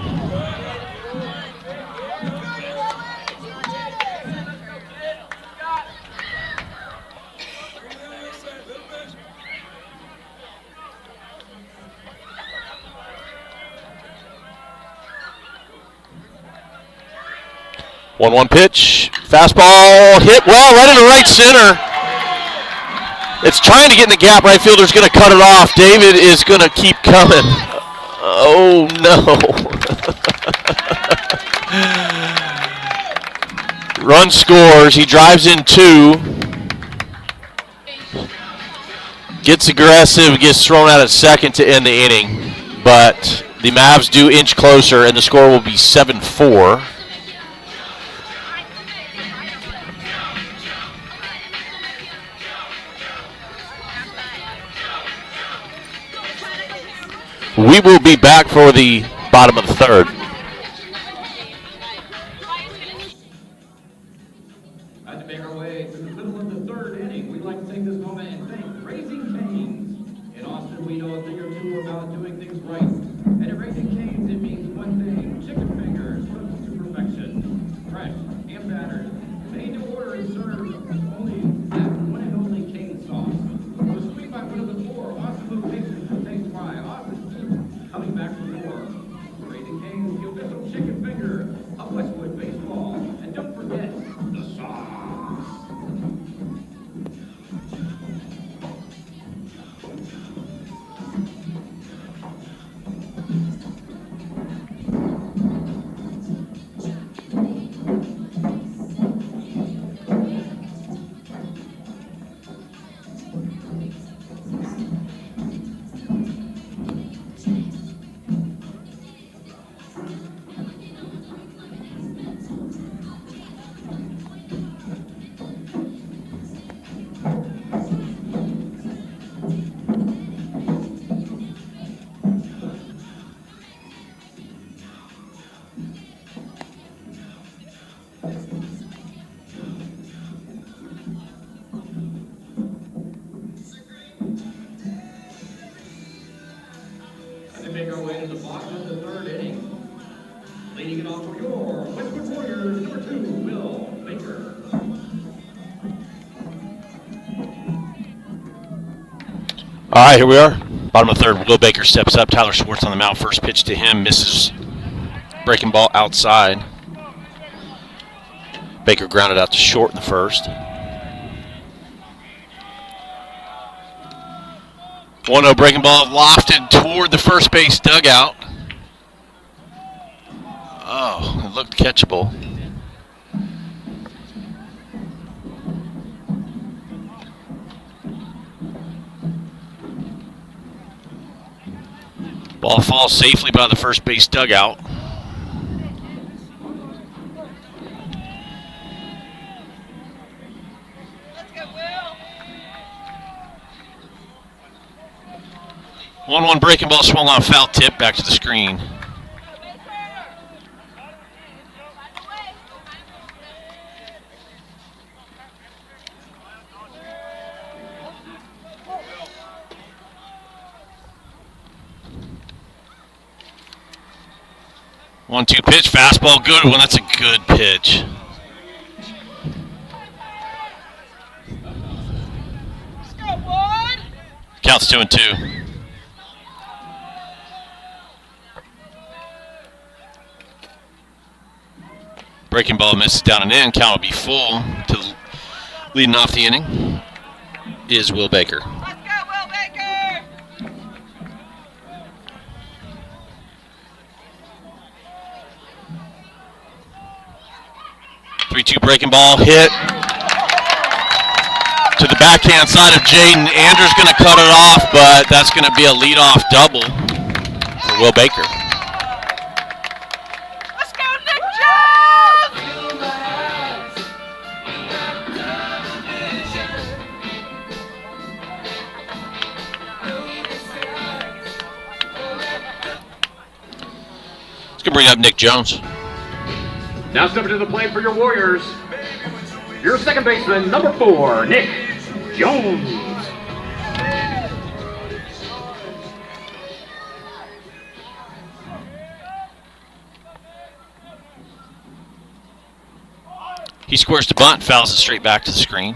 One pitch. Fastball hit well right into right center. It's trying to get in the gap. Right fielder's going to cut it off. David is going to keep coming. Oh, no. Run scores. He drives in 2. Gets aggressive. Gets thrown out at second to end the inning. But the Mavs do inch closer, and the score will be 7-4. We will be back for the bottom of the third. As we make our way to the middle of the third inning, we'd like to take this we know a thing or two about doing things right. And at Raising Cane's, it means one thing: chicken fingers, cooked to perfection, fresh and battered, made to order and served only that one and only cane sauce. So sweet by one of the four awesome locations to taste by awesome food coming back for more. Raising Cane's, the official chicken finger of Westwood baseball. And don't forget the sauce. As they make our way to the bottom of the third inning, leading it off for your Westwood Warriors, number 2, Will Baker. All right, here we are. Bottom of the third. Will Baker steps up. Tyler Schwartz on the mound. First pitch to him. Misses. Breaking ball outside. Baker grounded out to short in the first. 1-0 breaking ball lofted toward the first base dugout. Oh, it looked catchable. Ball falls safely by the first base dugout. Let's go, Will. 1-1 breaking ball swung on foul tip back to the screen. Go, Baker. Right away. 1-2 pitch, fastball, good one. That's a good pitch. Let's go, Wood. Counts 2-2. Breaking ball misses down and in. Count will be full. Leading off the inning is Will Baker. Let's go, Will Baker. 3-2 breaking ball hit to the backhand side of Jaden. Andrew's going to cut it off, but that's going to be a leadoff double for Will Baker. Let's go, Nick Jones. Let's go bring up Nick Jones. Now stepping to the plate for your Warriors, your second baseman, number 4, Nick Jones. He squares to bunt, fouls it straight back to the screen.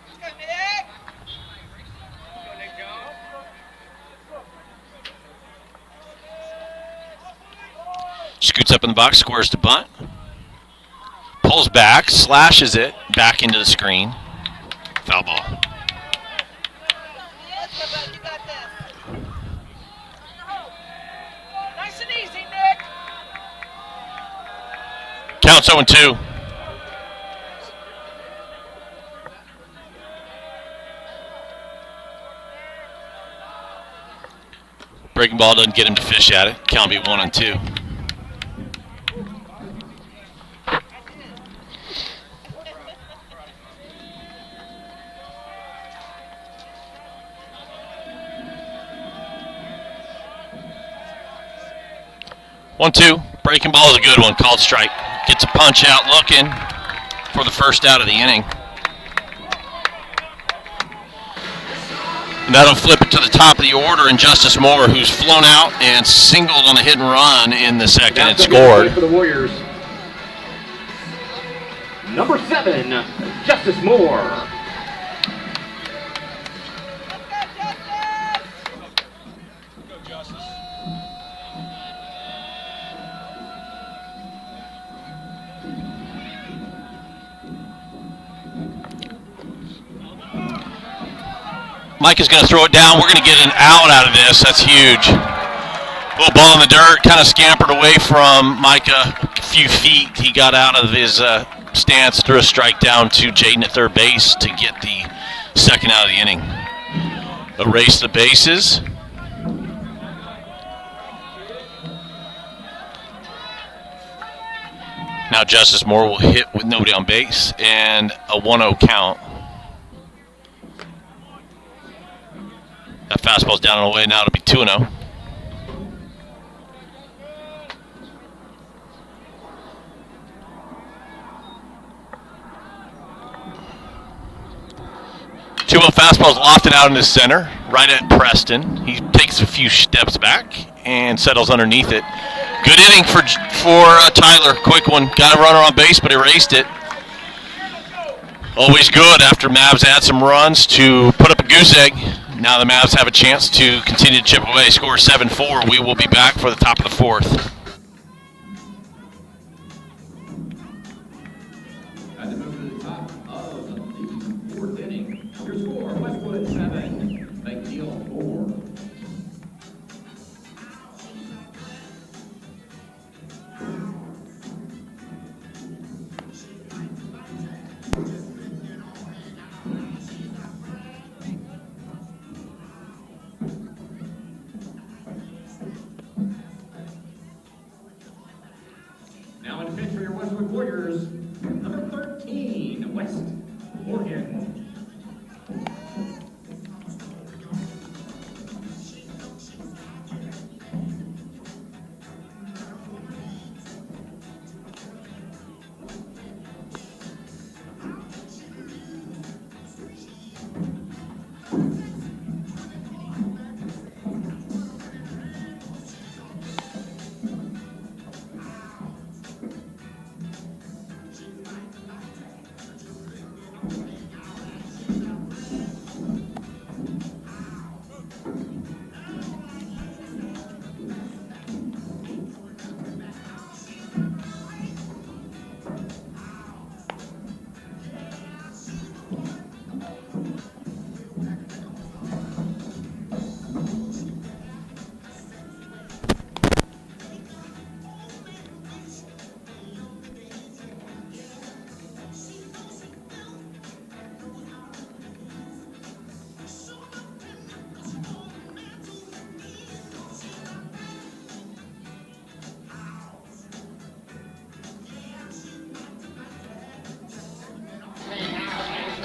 Let's go, Nick. Scoots up in the box, squares to bunt. Pulls back, slashes it back into the screen. Foul ball. Let's go, bud. You got this. Nice and easy, Nick. Counts 0-2. Breaking ball doesn't get him to fish at it. Count be 1-2. One, two. Breaking ball is a good one. Called strike. Gets a punch out looking for the first out of the inning. And that'll flip it to the top of the order, and Justice Moore, who's flown out and singled on a hit and run in the second and scored. For the Warriors. Number 7, Justice Moore. Micah's going to throw it down. We're going to get an out of this. That's huge. Little ball in the dirt, kind of scampered away from Micah a few feet. He got out of his stance, threw a strike down to Jaden at third base to get the second out of the inning. Erase the bases. Now Justice Moore will hit with nobody on base and a 1-0 count. That fastball's down and away. Now it'll be 2-0. Fastball's lofted out in the center, right at Preston. He takes a few steps back and settles underneath it. Good inning for Tyler. Quick one. Got a runner on base, but erased it. Always good after Mavs add some runs to put up a goose egg. Now the Mavs have a chance to continue to chip away. Score 7-4. We will be back for the top of the fourth. As it moves to the top of the fourth inning, your score, Westwood 7, McNeil 4. Now in pitch for your Westwood Warriors, number 13, West Morgan.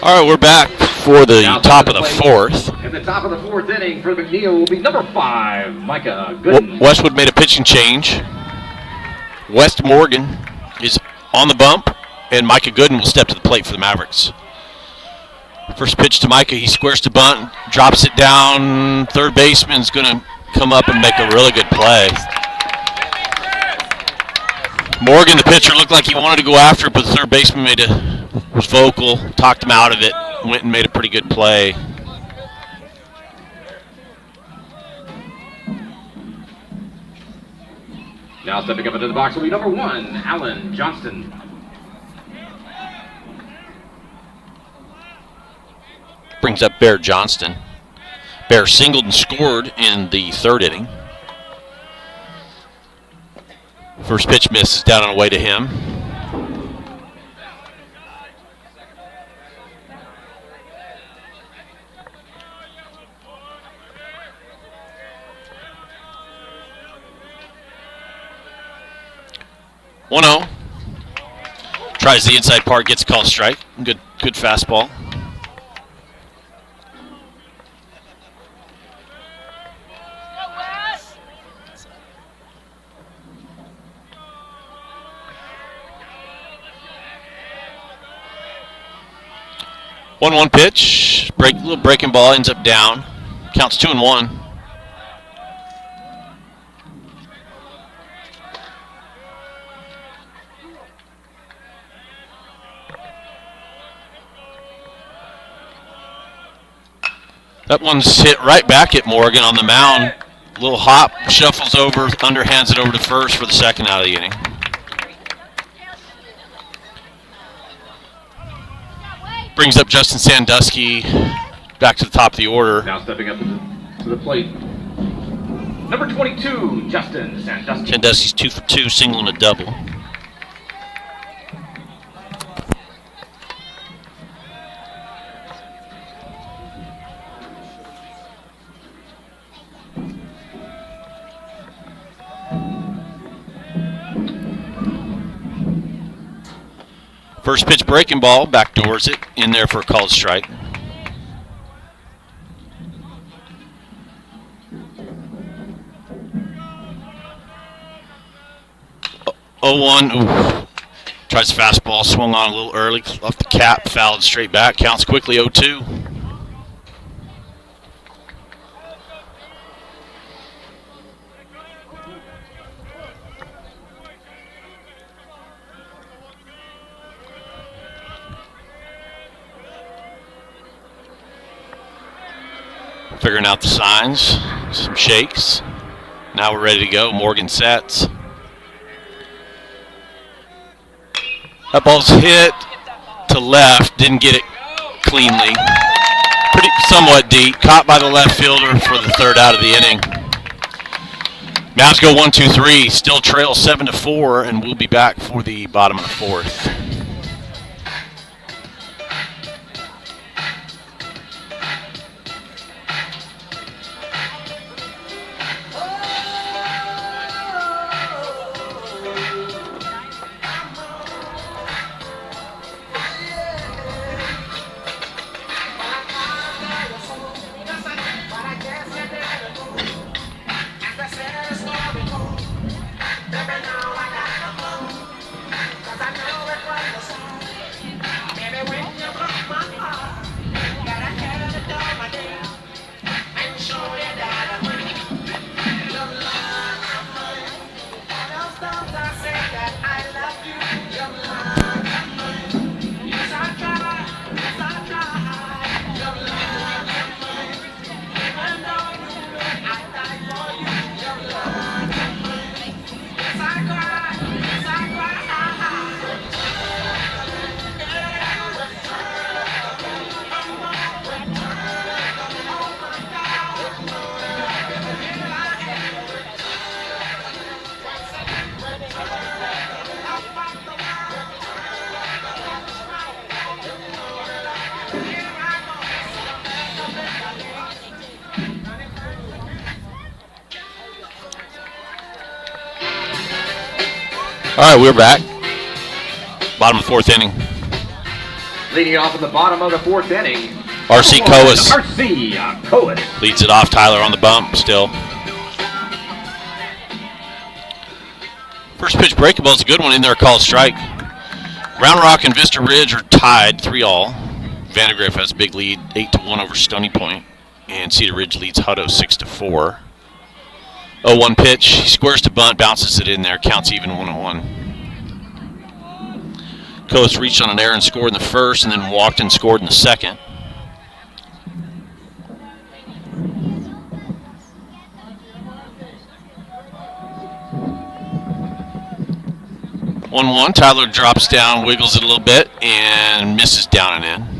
All right, we're back for the top of the fourth. In the top of the fourth inning for McNeil will be number 5, Micah Gooden. Westwood made a pitching change. West Morgan is on the bump, and Micah Gooden will step to the plate for the Mavericks. First pitch to Micah, he squares to bunt, drops it down. Third baseman's going to come up and make a really good play. Morgan, the pitcher, looked like he wanted to go after it, but the third baseman was vocal, talked him out of it, went and made a pretty good play. Now stepping up into the box will be number 1, Alan Johnston. Brings up Bear Johnston. Bear singled and scored in the third inning. First pitch misses down and away to him. One-0. Tries the inside part, gets a call strike. Good fastball. 1-1 pitch. Little breaking ball ends up down. Counts 2-1. That one's hit right back at Morgan on the mound. Little hop, shuffles over, underhands it over to first for the second out of the inning. Brings up Justin Sandusky back to the top of the order. Now stepping up to the plate. Number 22, Justin Sandusky. Sandusky's 2 for 2, single and a double. First pitch breaking ball, backdoors it, in there for a called strike. 0-1, ooh. Tries fastball, swung on a little early, off the cap, fouled straight back, counts quickly 0-2. Figuring out the signs, some shakes. Now we're ready to go. Morgan sets. That ball's hit to left, didn't get it cleanly. Somewhat deep, caught by the left fielder for the third out of the inning. Mavs go 1-2-3, still trail 7-4, and we'll be back for the bottom of the fourth. All right, we're back. Bottom of the fourth inning. Leading off in the bottom of the fourth inning. R.C. Coas. R.C. Coas. Leads it off. Tyler on the bump still. First pitch breaking ball is a good one in there, called strike. Round Rock and Vista Ridge are tied 3-all. Vandegrift has a big lead, 8-1 over Stony Point. And Cedar Ridge leads Hutto 6-4. 0-1 pitch. He squares to bunt, bounces it in there, counts even 1-1. Coast reached on an error and scored in the first, and then walked and scored in the second. One. Tyler drops down, wiggles it a little bit, and misses down and in.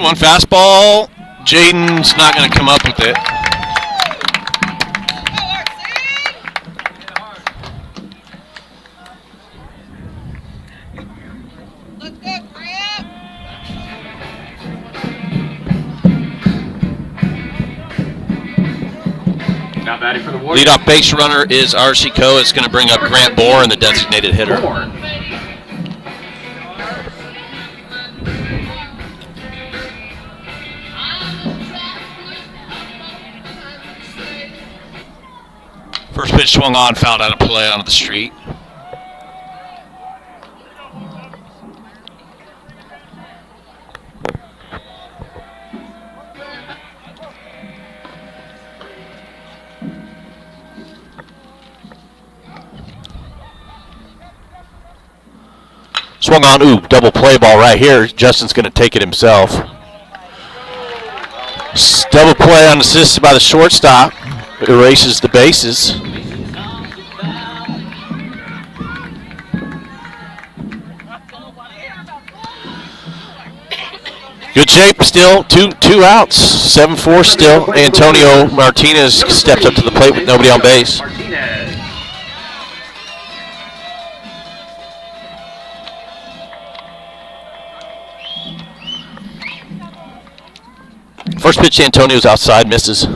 One fastball. Jaden's not going to come up with it. Let's go, Crab. Now batting for the Warriors. Leadoff base runner is R.C. Coe. It's going to bring up Grant Bourne, the designated hitter. Bourne. First pitch swung on, fouled out of play onto the street. Swung on, double play ball right here. Justin's going to take it himself. Double play on assist by the shortstop. Erases the bases. Good shape still. Two outs. 7-4 still. Antonio Martinez steps up to the plate with nobody on base. First pitch, Antonio's outside, misses.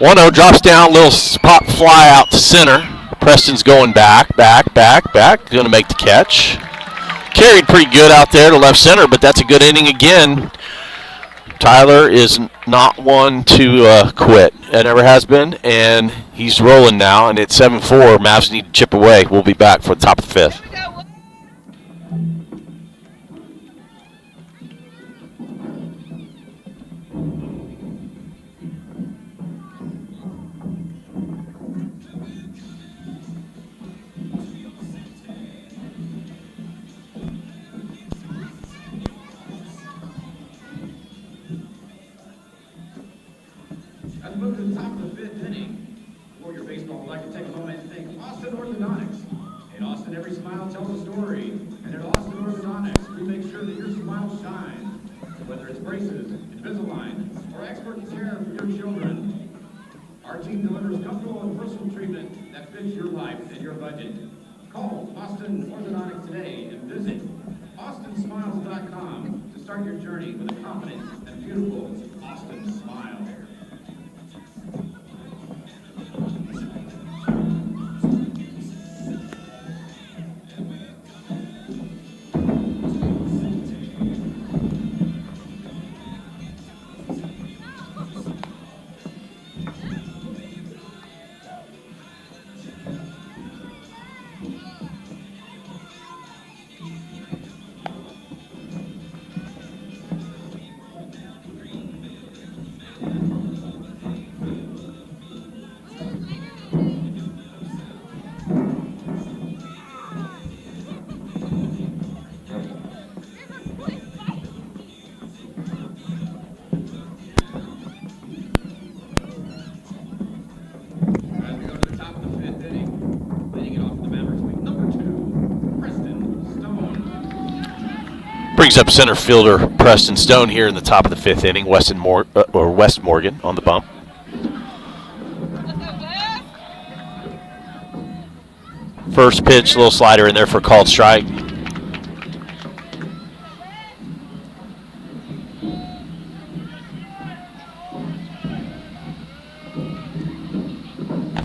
One-0 drops down, little pop fly out to center. Preston's going back. Going to make the catch. Carried pretty good out there to left center, but that's a good inning again. Tyler is not one to quit. It never has been, and he's rolling now, and it's 7-4. Mavs need to chip away. We'll be back for the top of the fifth. Let's move to the top of the fifth inning. Warrior Baseball would like to take a moment and thank Austin Orthodontics. In Austin, every smile tells a story. And at Austin Orthodontics, we make sure that your smile shines. Whether it's braces, Invisalign, or expert care for your children, our team delivers comfortable and personal treatment that fits your life and your budget. Call Austin Orthodontics today and visit AustinSmiles.com to start your journey with a confident and beautiful Austin smile. Brings up center fielder Preston Stone here in the top of the fifth inning. West Morgan on the bump. First pitch, little slider in there for a called strike.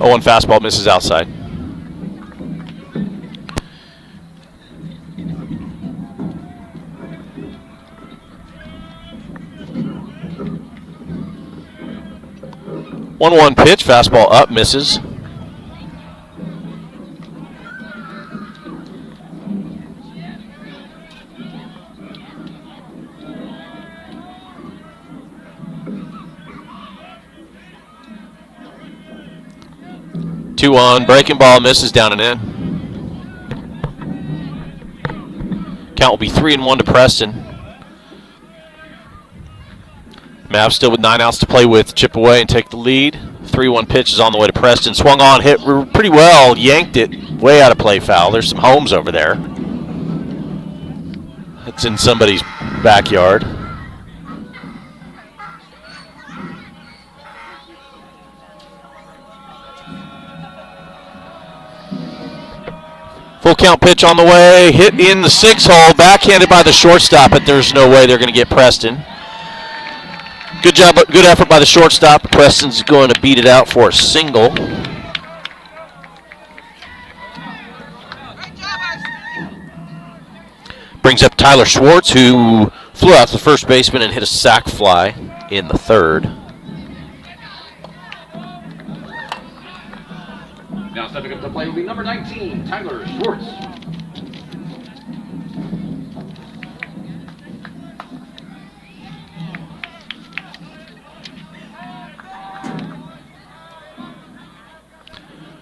Oh, one fastball misses outside. One pitch, fastball up, misses. Two on, breaking ball, misses down and in. Count will be 3-1 to Preston. Mavs still with 9 outs to play with. Chip away and take the lead. 3-1 pitch is on the way to Preston. Swung on, hit pretty well, yanked it way out of play, foul. There's some homes over there. It's in somebody's backyard. Full count pitch on the way, hit in the 6-hole, backhanded by the shortstop, but there's no way they're going to get Preston. Good job, good effort by the shortstop. Preston's going to beat it out for a single. Good job, Austin. Brings up Tyler Schwartz, who flew out to the first baseman and hit a sac fly in the third. Now stepping up to play will be number 19, Tyler Schwartz.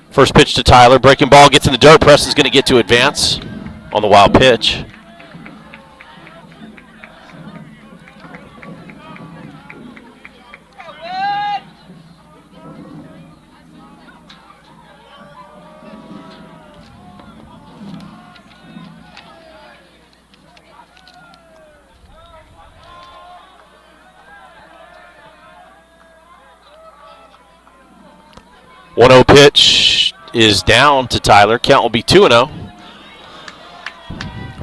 First pitch to Tyler. Breaking ball gets in the dirt. Preston's going to get to advance on the wild pitch. One 0 pitch is down to Tyler. Count will be 2-0.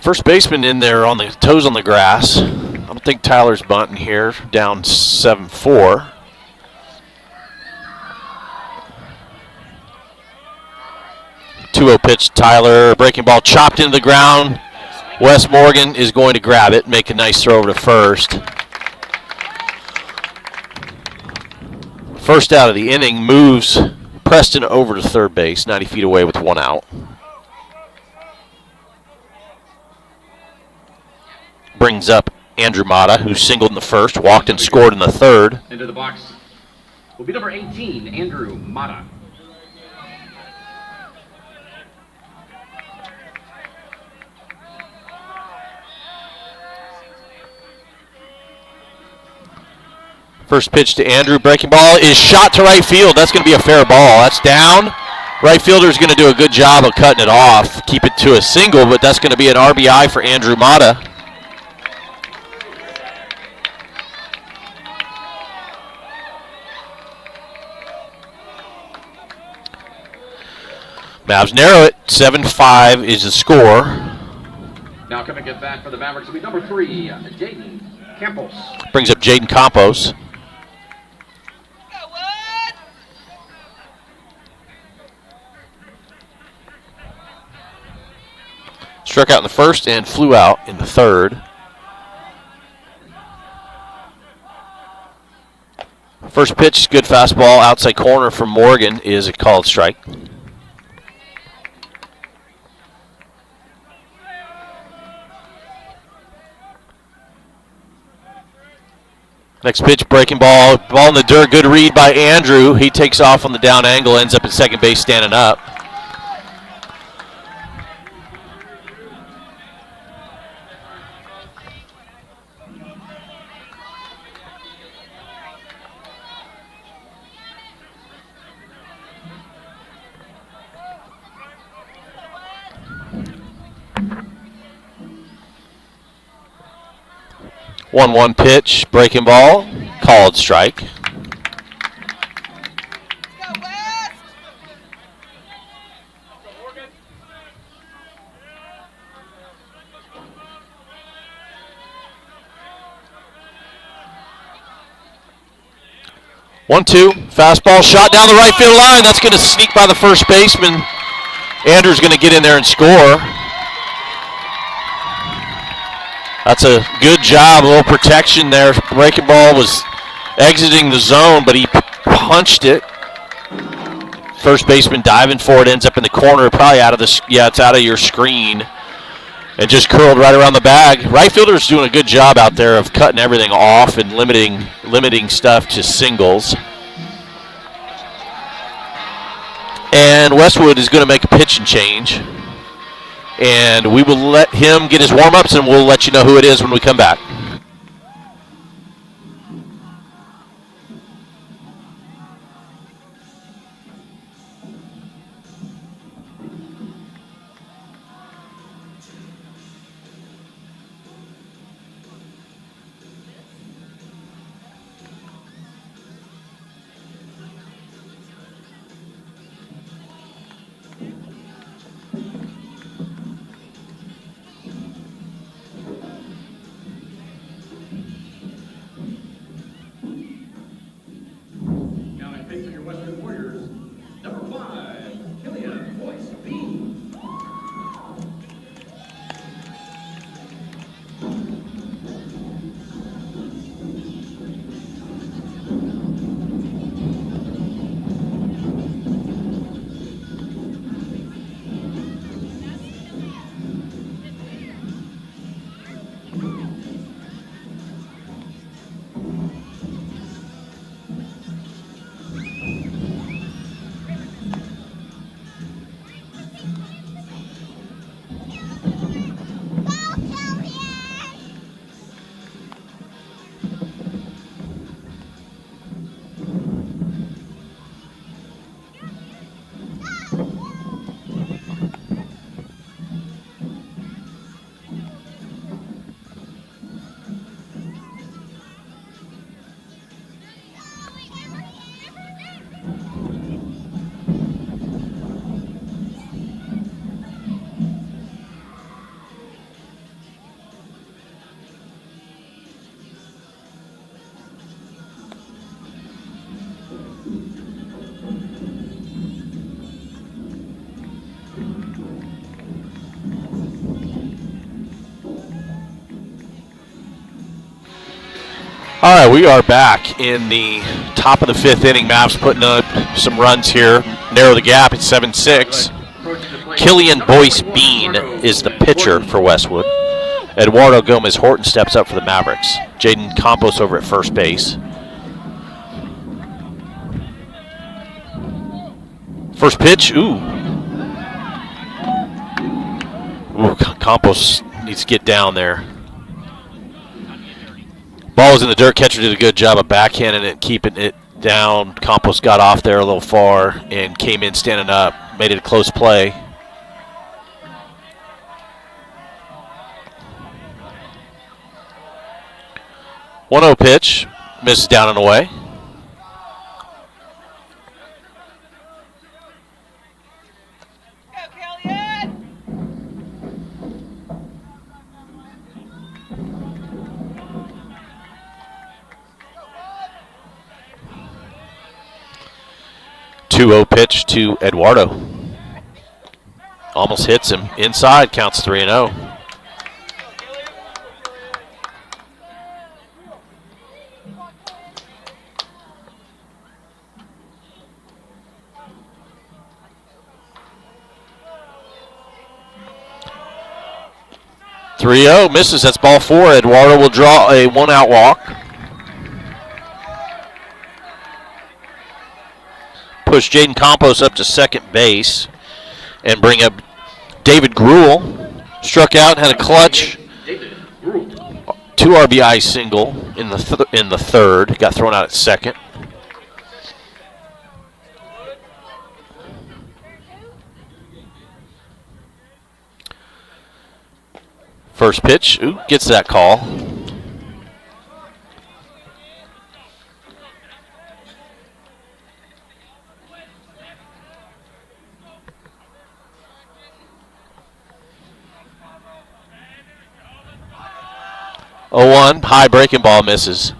First baseman in there on the toes on the grass. I don't think Tyler's bunting here. Down 7-4. Two 0 pitch to Tyler. Breaking ball chopped into the ground. Wes Morgan is going to grab it, make a nice throw over to first. First out of the inning moves Preston over to third base, 90 feet away with one out. Brings up Andrew Mata, who singled in the first, walked and scored in the third. Into the box will be number 18, Andrew Mata. First pitch to Andrew. Breaking ball is shot to right field. That's going to be a fair ball. That's down. Right fielder's going to do a good job of cutting it off. Keep it to a single, but that's going to be an RBI for Andrew Mata. Mavs narrow it. 7-5 is the score. Now coming to get back for the Mavericks will be number 3, Jaden Campos. Brings up Jaden Campos. Struck out in the first and flew out in the third. First pitch, good fastball, outside corner from Morgan is a called strike. Next pitch, breaking ball in the dirt, good read by Andrew. He takes off on the down angle, ends up at second base standing up. One pitch, breaking ball, called strike. One-two, fastball shot down the right field line. That's going to sneak by the first baseman. Andrew's going to get in there and score. That's a good job, a little protection there. Breaking ball was exiting the zone, but he punched it. First baseman diving for it, ends up in the corner, probably out of the, it's out of your screen, and just curled right around the bag. Right fielder's doing a good job out there of cutting everything off and limiting stuff to singles. And Westwood is going to make a pitch and change. And we will let him get his warm-ups, and we'll let you know who it is when we come back. All right, we are back in the top of the 5th inning. Mavs putting up some runs here, narrow the gap at 7-6. Killian Boyce Bean is the pitcher for Westwood. Eduardo Gomez Horton steps up for the Mavericks. Jaden Campos over at first base. First pitch, ooh. Ooh, Campos needs to get down there. Ball was in the dirt. Catcher did a good job of backhanding it, keeping it down. Campos got off there a little far and came in standing up. Made it a close play. One 0 pitch. Misses down and away. Go, Killian! 2-0 pitch to Eduardo. Almost hits him. Inside, counts 3-0. Misses. That's ball 4. Eduardo will draw a 1-out walk. Push Jaden Campos up to second base and bring up David Gruel. Struck out, had a clutch. 2 RBI single in the third. Got thrown out at second. First pitch, ooh, gets that call. Oh, 1 high breaking ball misses.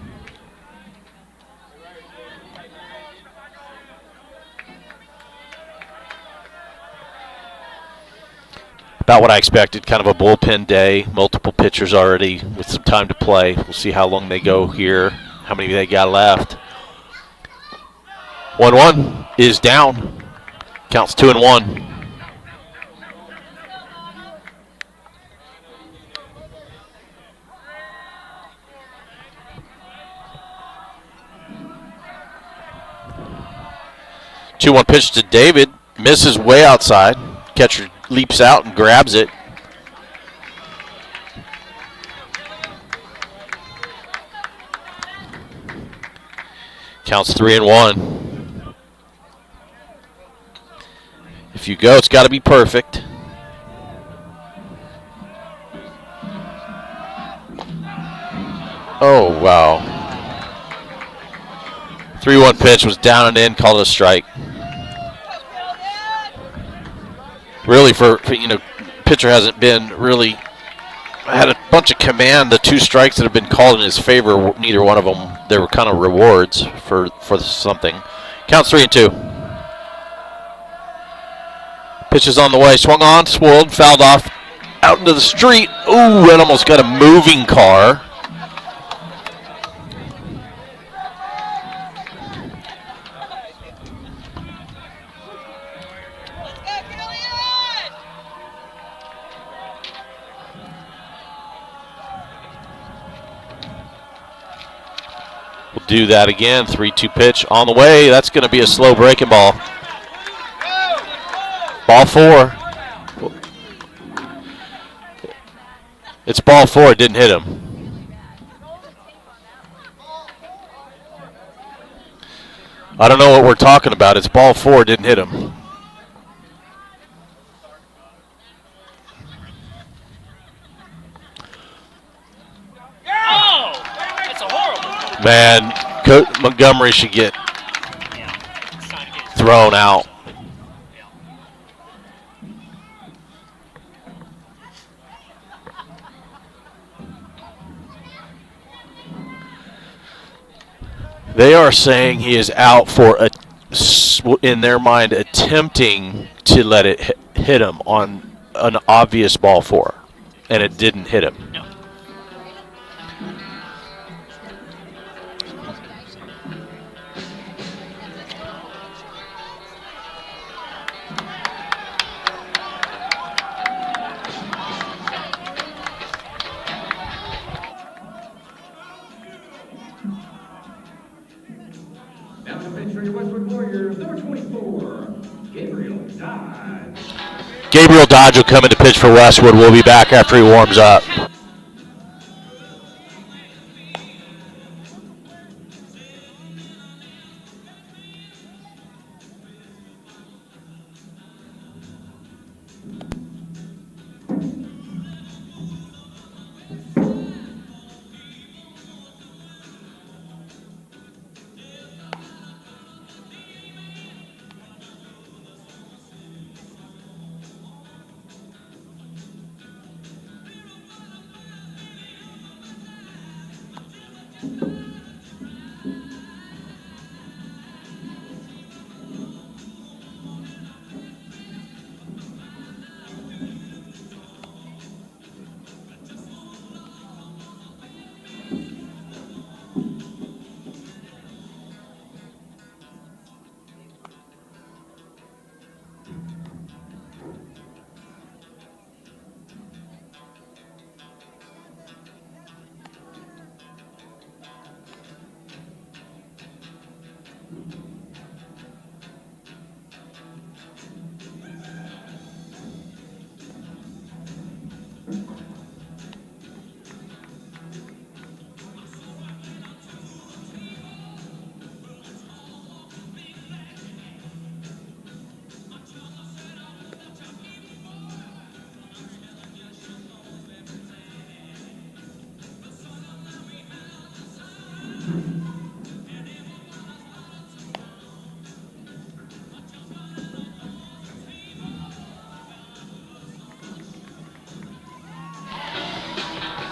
About what I expected, kind of a bullpen day. Multiple pitchers already with some time to play. We'll see how long they go here, how many they got left. 1-1 is down. Counts 2-1. Two-one pitch to David. Misses way outside. Catcher leaps out and grabs it. Counts 3-1. If you go, it's got to be perfect. Oh, wow. 3-1 pitch was down and in, called it a strike. Really, for pitcher hasn't been really had a bunch of command. The 2 strikes that have been called in his favor, neither one of them, they were kind of rewards for something. Counts 3-2. Pitch is on the way, swung on, swirled, fouled off, out into the street. Ooh, and almost got a moving car. Do that again. 3-2 pitch on the way. That's going to be a slow breaking ball. Ball 4. It's ball 4. It didn't hit him. I don't know what we're talking about. It's ball 4. It didn't hit him. Man, Montgomery should get thrown out. They are saying he is out for, in their mind, attempting to let it hit him on an obvious ball 4, and it didn't hit him. Gabriel Dodge will come in to pitch for Westwood. We'll be back after he warms up.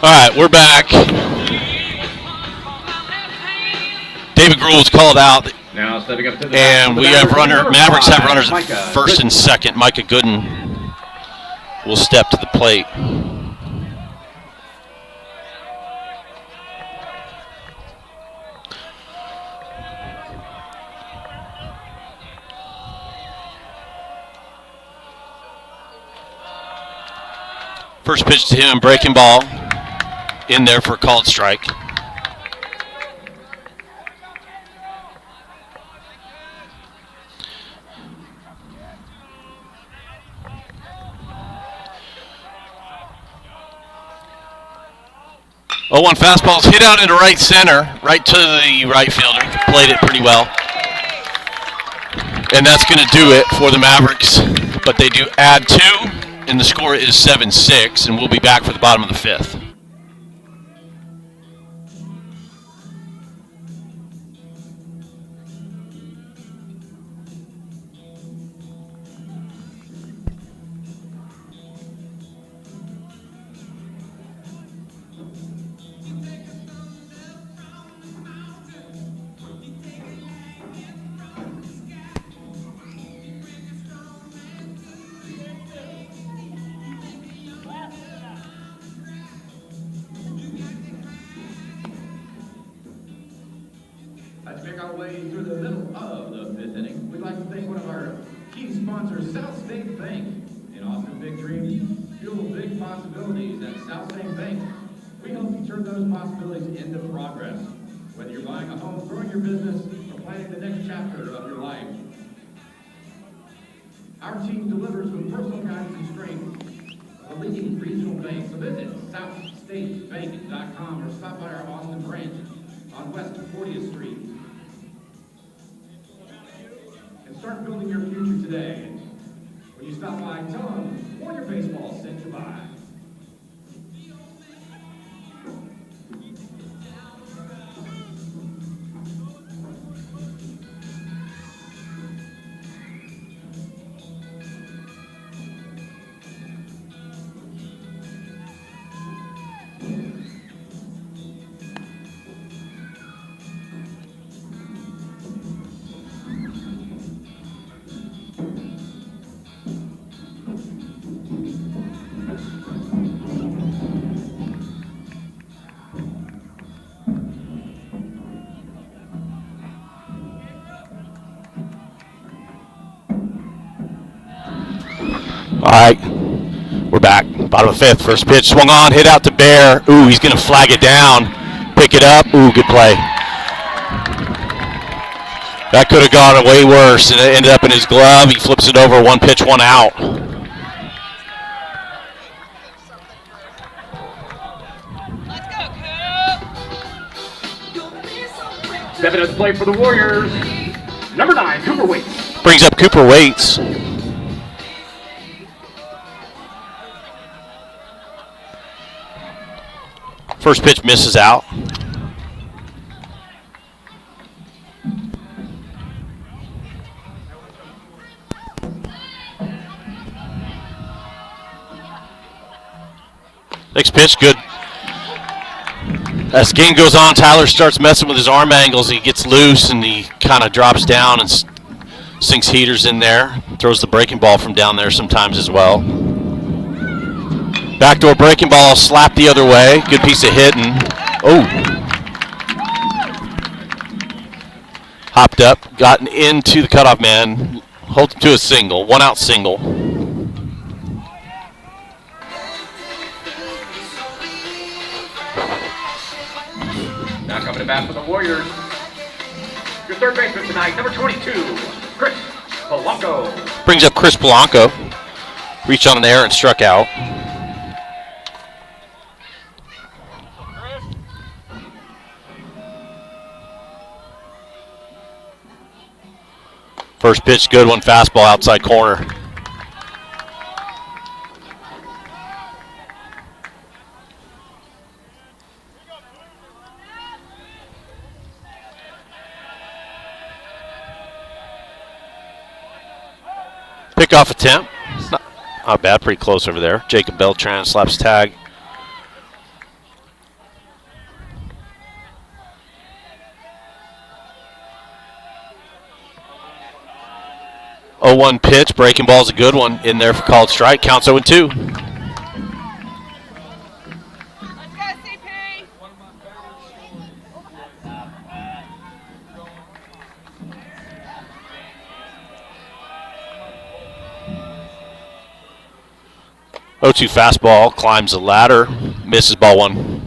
All right, we're back. David Gruel's called out, Now stepping up to the and we have Mavericks have runners Micah at first and second. Micah Gooden will step to the plate. First pitch to him, breaking ball, in there for a called strike. Oh, one fastball's hit out into right center, right to the right fielder. Played it pretty well. And that's going to do it for the Mavericks. But they do add 2, and the score is 7-6, and we'll be back for the bottom of the 5th. Let's make our way through the middle of the 5th inning. We'd like to thank one of our key sponsors, South State Bank. In Austin, big dreams fuel big possibilities at South State Bank. We help you turn those possibilities into progress. Whether you're buying a home, growing your business, or planning the next chapter of your life. Our team delivers with personal guidance and strength. A leading regional bank. So visit SouthStateBank.com or stop by our Austin branch on West 40th Street. And start building your future today. When you stop by, tell them Warrior Baseball sent you by. All right, we're back. Bottom of the 5th. First pitch swung on, hit out to Bear. Ooh, he's going to flag it down. Pick it up. Ooh, good play. That could have gone way worse, and it ended up in his glove. He flips it over, 1 pitch, 1 out. Let's go, Coop. Stepping up to play for the Warriors, number 9, Cooper Waits. Brings up Cooper Waits. First pitch misses out. Next pitch, good. As the game goes on, Tyler starts messing with his arm angles. He gets loose and he kind of drops down and sinks heaters in there. Throws the breaking ball from down there sometimes as well. Backdoor breaking ball, slap the other way. Good piece of hitting. Oh. Hopped up, gotten into the cutoff man. Holds him to a single, 1 out single. Now coming to bat for the Warriors, your third baseman tonight, number 22, Chris Polanco. Brings up Chris Polanco. Reached on an air and struck out. First pitch, good one, fastball outside corner. Pickoff attempt. Not bad, pretty close over there. Jacob Beltran slaps tag. Oh, 1 pitch, breaking ball's a good one in there for called strike. Counts 0-2. Let's go, CP. 0-2 fastball, climbs the ladder, misses ball 1.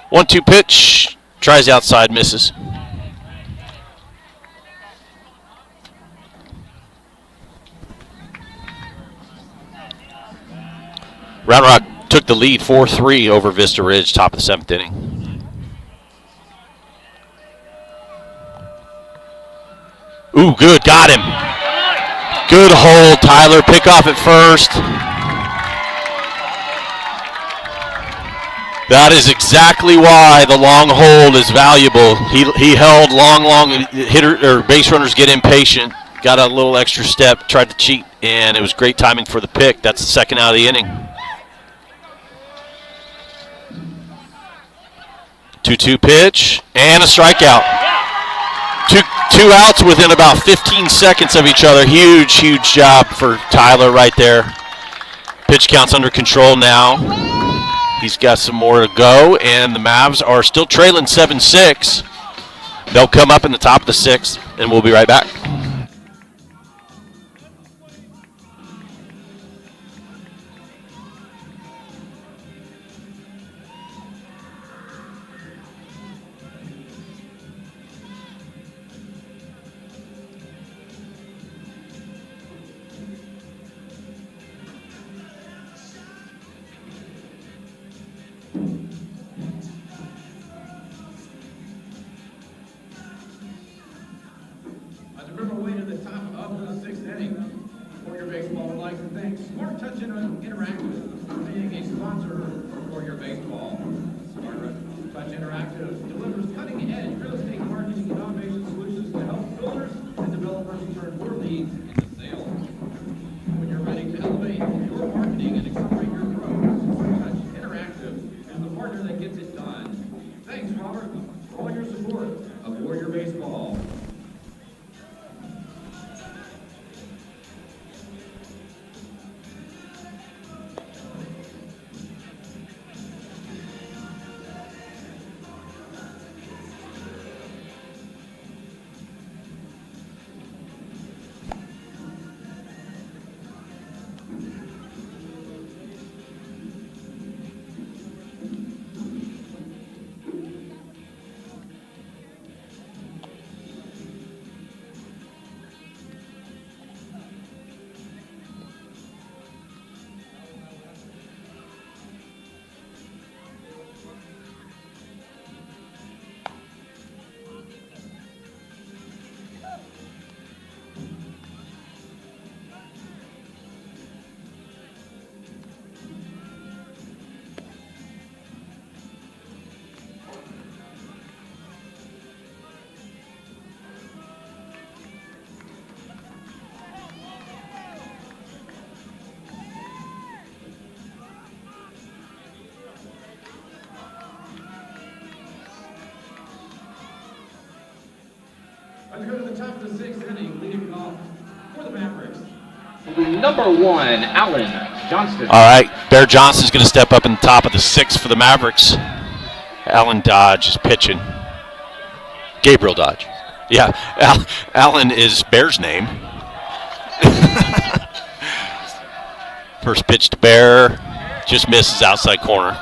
One-two pitch, tries the outside, misses. Round Rock took the lead 4-3 over Vista Ridge, top of the 7th inning. Ooh, good, got him. Good hold, Tyler. Pick off at first. That is exactly why the long hold is valuable. He held long. Hitter or base runners get impatient. Got a little extra step, tried to cheat, and it was great timing for the pick. That's the second out of the inning. 2-2 pitch and a strikeout. Two outs within about 15 seconds of each other. Huge job for Tyler right there. Pitch count's under control now. He's got some more to go, and the Mavs are still trailing 7-6. They'll come up in the top of the 6th, and we'll be right back. That gets it done. go to the top of the sixth inning, leading off for the Mavericks. Number 1, Alan Johnston. All right, Bear Johnston's going to step up in the top of the sixth for the Mavericks. Alan Dodge is pitching. Gabriel Dodge. Yeah, Alan is Bear's name. First pitch to Bear, just misses outside corner.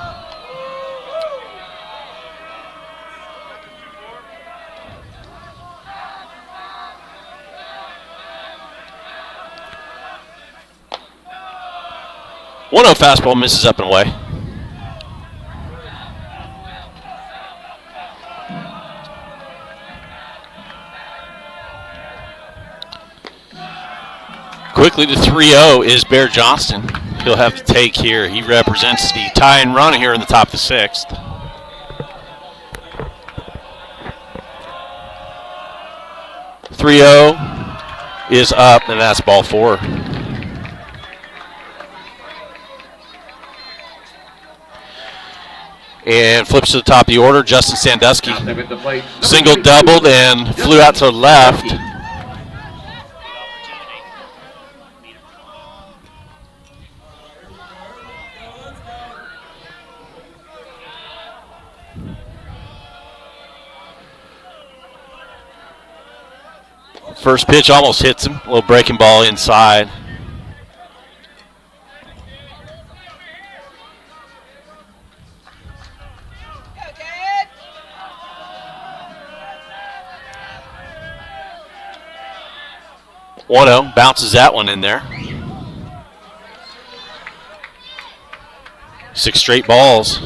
One 0 fastball misses up and away. Quickly to 3-0 is Bear Johnston. He'll have to take here. He represents the tie and run here in the top of the sixth. Is up, and that's ball 4. And flips to the top of the order. Justin Sandusky single doubled and flew out to the left. First pitch almost hits him. A little breaking ball inside. Go, Dad. 1-0, bounces that one in there. 6 straight balls.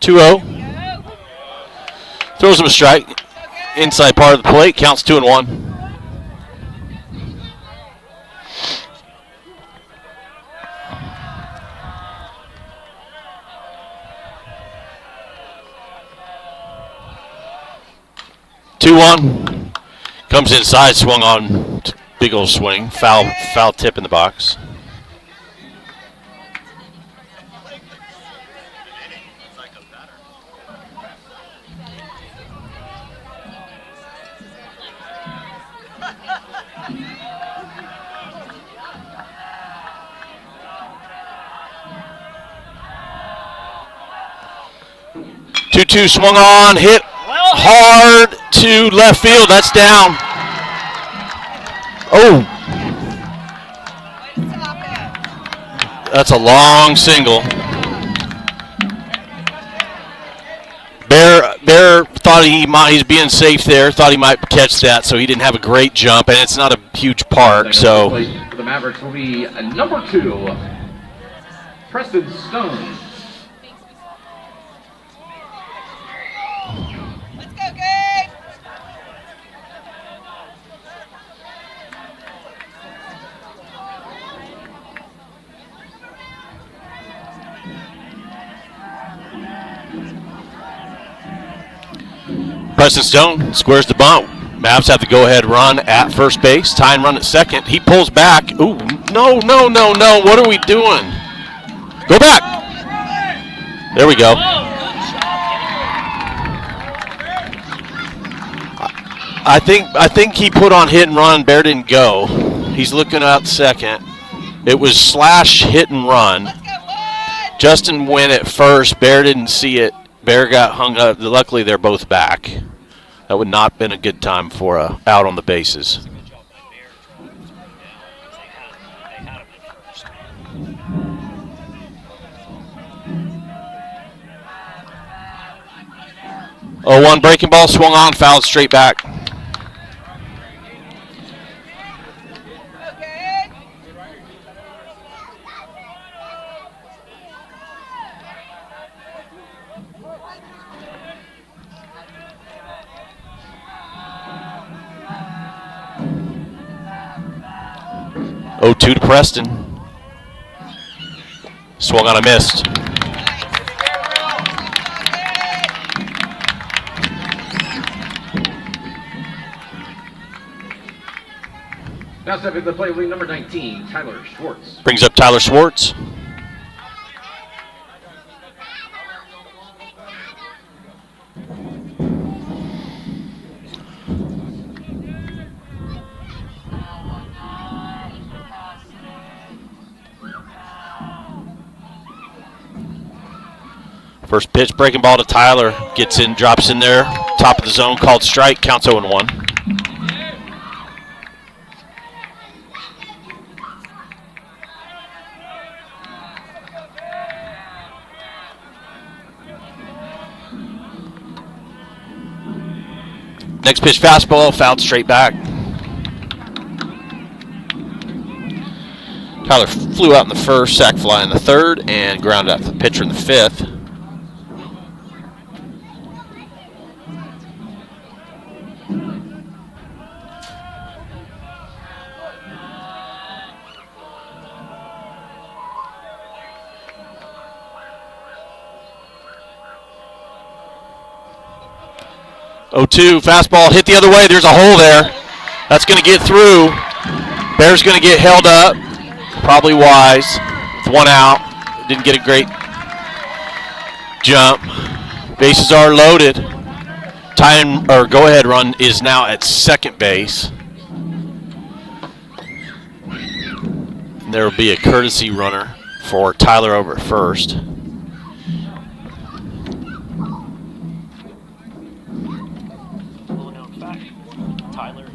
Go. Throws him a strike. Inside part of the plate, counts 2-1. Comes inside, swung on, big old swing, foul tip in the box. Two swung on, hit hard to left field. That's down. Oh, that's a long single. Bear thought he's being safe there. Thought he might catch that, so he didn't have a great jump, and it's not a huge park. So for the Mavericks will be number 2, Preston Stone. Let's go, Gabe. Preston Stone squares the bunt. Mavs have the go-ahead run at first base. Tie and run at second. He pulls back. Ooh, no. What are we doing? Go back. There we go. I think he put on hit and run. Bear didn't go. He's looking out second. It was slash hit and run. Let's go, Wood. Justin went at first. Bear didn't see it. Bear got hung up. Luckily, they're both back. That would not have been a good time for a out on the bases. Oh, one breaking ball swung on, fouled straight back. Okay. 0-2 to Preston. Swung on a missed. Now stepping to the plate will be number 19, Tyler Schwartz. Brings up Tyler Schwartz. First pitch, breaking ball to Tyler. Gets in, drops in there. Top of the zone, called strike. Counts 0-1. Next pitch, fastball, fouled straight back. Tyler flew out in the first, sac fly in the third, and grounded out the pitcher in the fifth. Oh-2, fastball hit the other way. There's a hole there. That's going to get through. Bear's going to get held up. Probably wise. With one out. Didn't get a great jump. Bases are loaded. Time or go-ahead run is now at second base. There will be a courtesy runner for Tyler over at first.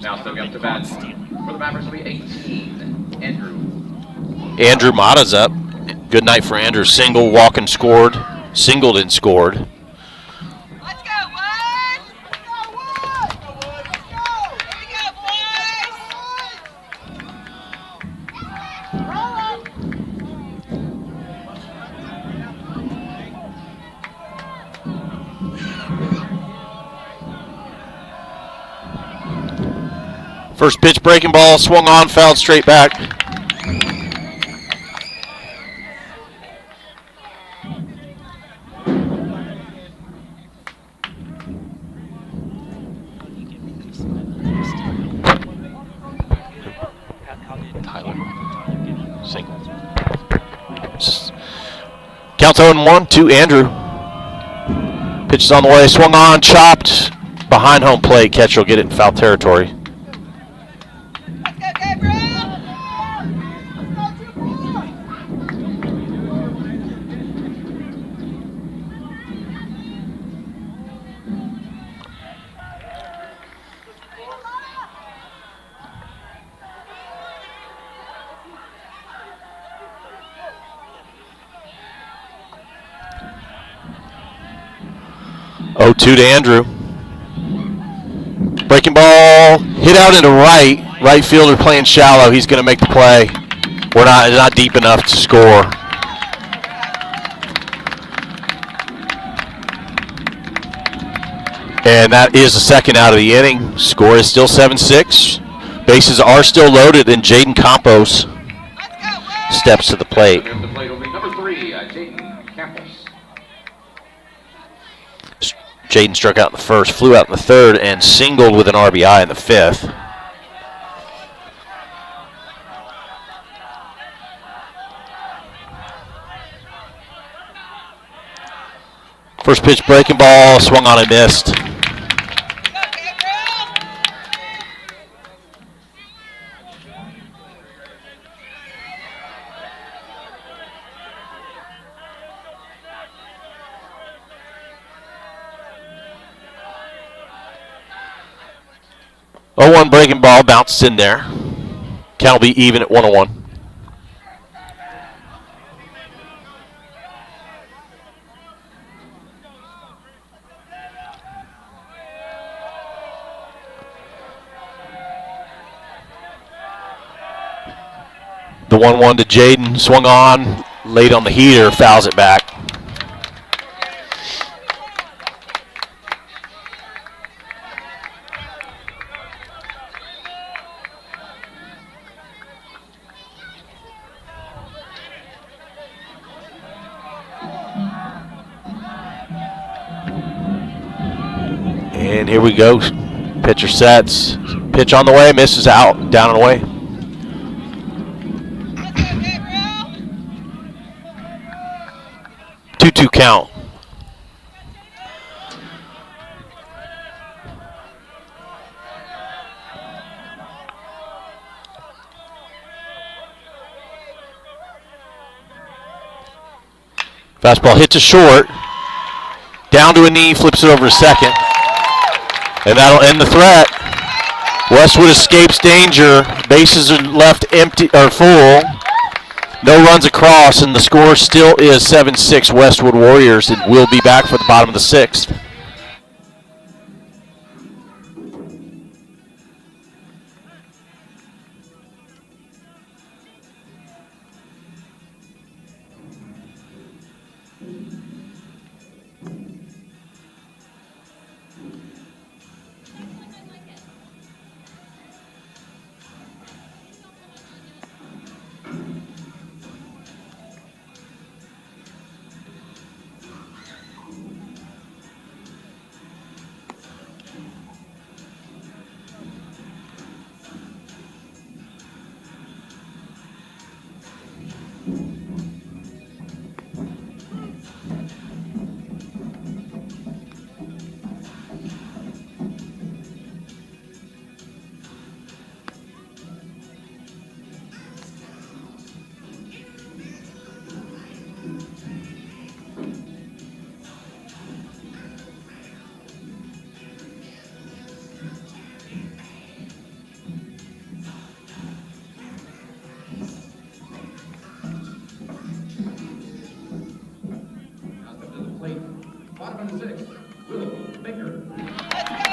Now stepping up to bat for the Mavericks will be 18, Andrew. Andrew Mata's up. Good night for Andrew. Single, walk and scored. Singled and scored. Let's go, Woods! Let's go, Woods! Let's go! Here we go, First pitch, breaking ball, swung on, fouled straight back. Tyler, single. Counts 0-1 to Andrew. Pitch is on the way, swung on, chopped. Behind home plate, catcher will get it in foul territory. Let's go, Gabriel! 0-2 to Andrew. Breaking ball, hit out into right. Right fielder playing shallow. He's going to make the play. We're not deep enough to score. And that is the second out of the inning. Score is still 7-6. Bases are still loaded, and Jaden Campos steps to the plate. The plate will be number 3, Jaden Campos. Jaden struck out in the first, flew out in the third, and singled with an RBI in the fifth. First pitch, breaking ball, swung on and missed. 0-1 breaking ball, bounced in there. Count will be even at 1-1. The 1-1 to Jaden, swung on, late on the heater, fouls it back. And here we go. Pitcher sets. Pitch on the way, misses out, down and away. 2-2 count. Fastball hits a short. Down to a knee, flips it over to second. And that'll end the threat. Westwood escapes danger. Bases are left empty or full. No runs across, and the score still is 7-6 Westwood Warriors, and we'll be back for the bottom of the sixth.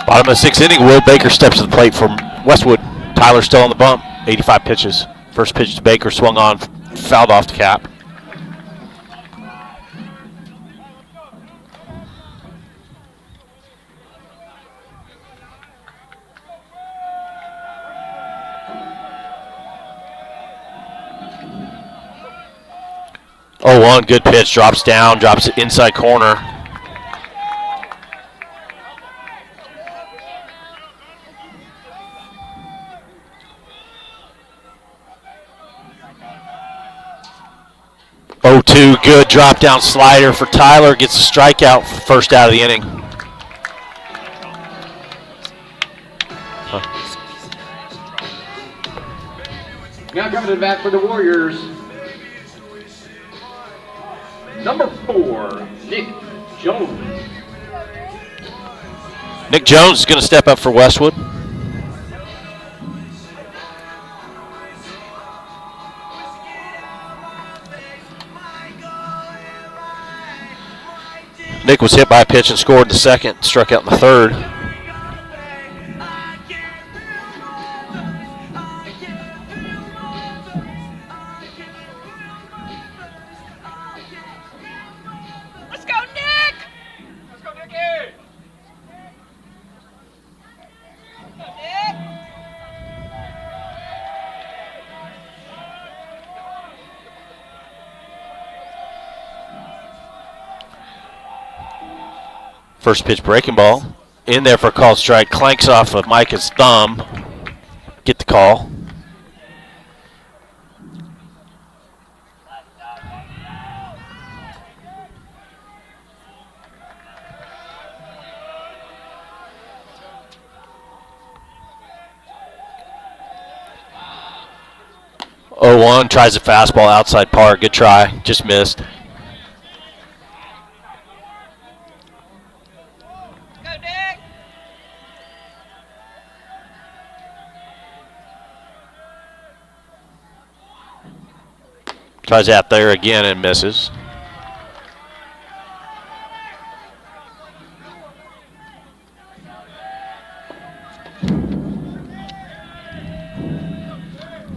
Bottom of the sixth inning, Will Baker steps to the plate from Westwood. Tyler still on the bump, 85 pitches. First pitch to Baker, swung on, fouled off the cap. Oh, 1, good pitch, drops down, drops it inside corner. Oh, 2, good drop down slider for Tyler, gets a strikeout, first out of the inning. Now coming to the bat for the Warriors, number 4, Nick Jones. Nick Jones is going to step up for Westwood. Nick was hit by a pitch and scored in the second, struck out in the third. Let's go, Nick! Let's go, Nicky! Nick! First pitch breaking ball. In there for a called strike. Clanks off of Micah's thumb. Get the call. Oh, 1 tries a fastball outside park. Good try. Just missed. Go, Nick! Tries out there again and misses.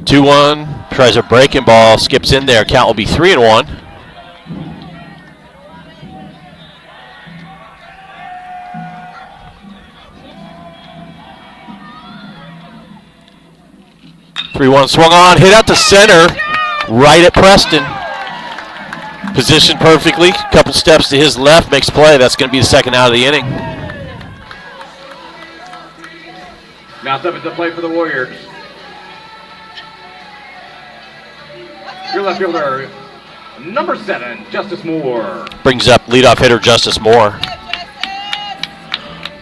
Two one, tries a breaking ball, skips in there. Count will be 3-1. Three-one swung on, hit out to center, right at Preston. Positioned perfectly, couple steps to his left, makes play. That's going to be the second out of the inning. Now step into play for the Warriors. Your left fielder, number 7, Justice Moore. Brings up leadoff hitter Justice Moore.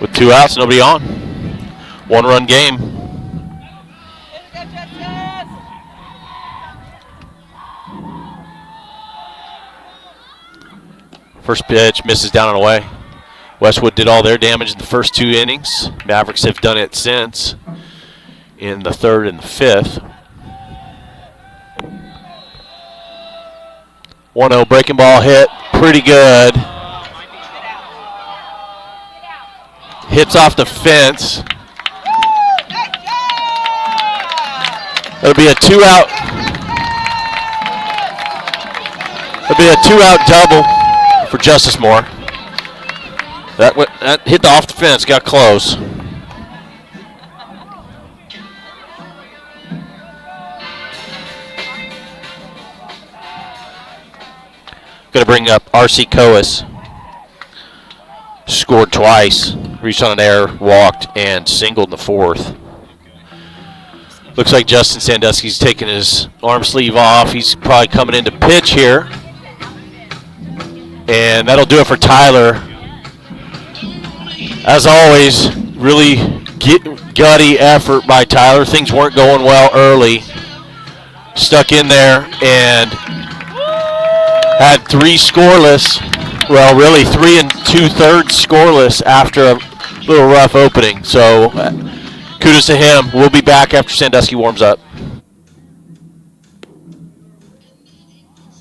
With 2 outs, nobody on. 1-run game. First pitch misses down and away. Westwood did all their damage in the first 2 innings. Mavericks have done it since in the 3rd and the 5th. 1-0 breaking ball hit, pretty good. Hits off the fence. It'll be a 2-out. It'll be a 2-out double for Justice Moore. That hit off the fence, got close. Going to bring up R.C. Coas. Scored twice, reached on an error, walked, and singled in the 4th. Looks like Justin Sandusky's taking his arm sleeve off. He's probably coming in to pitch here. And that'll do it for Tyler. As always, really gutty effort by Tyler. Things weren't going well early. Stuck in there and had 3 scoreless. Well, really 3 2/3 scoreless after a little rough opening. So kudos to him. We'll be back after Sandusky warms up.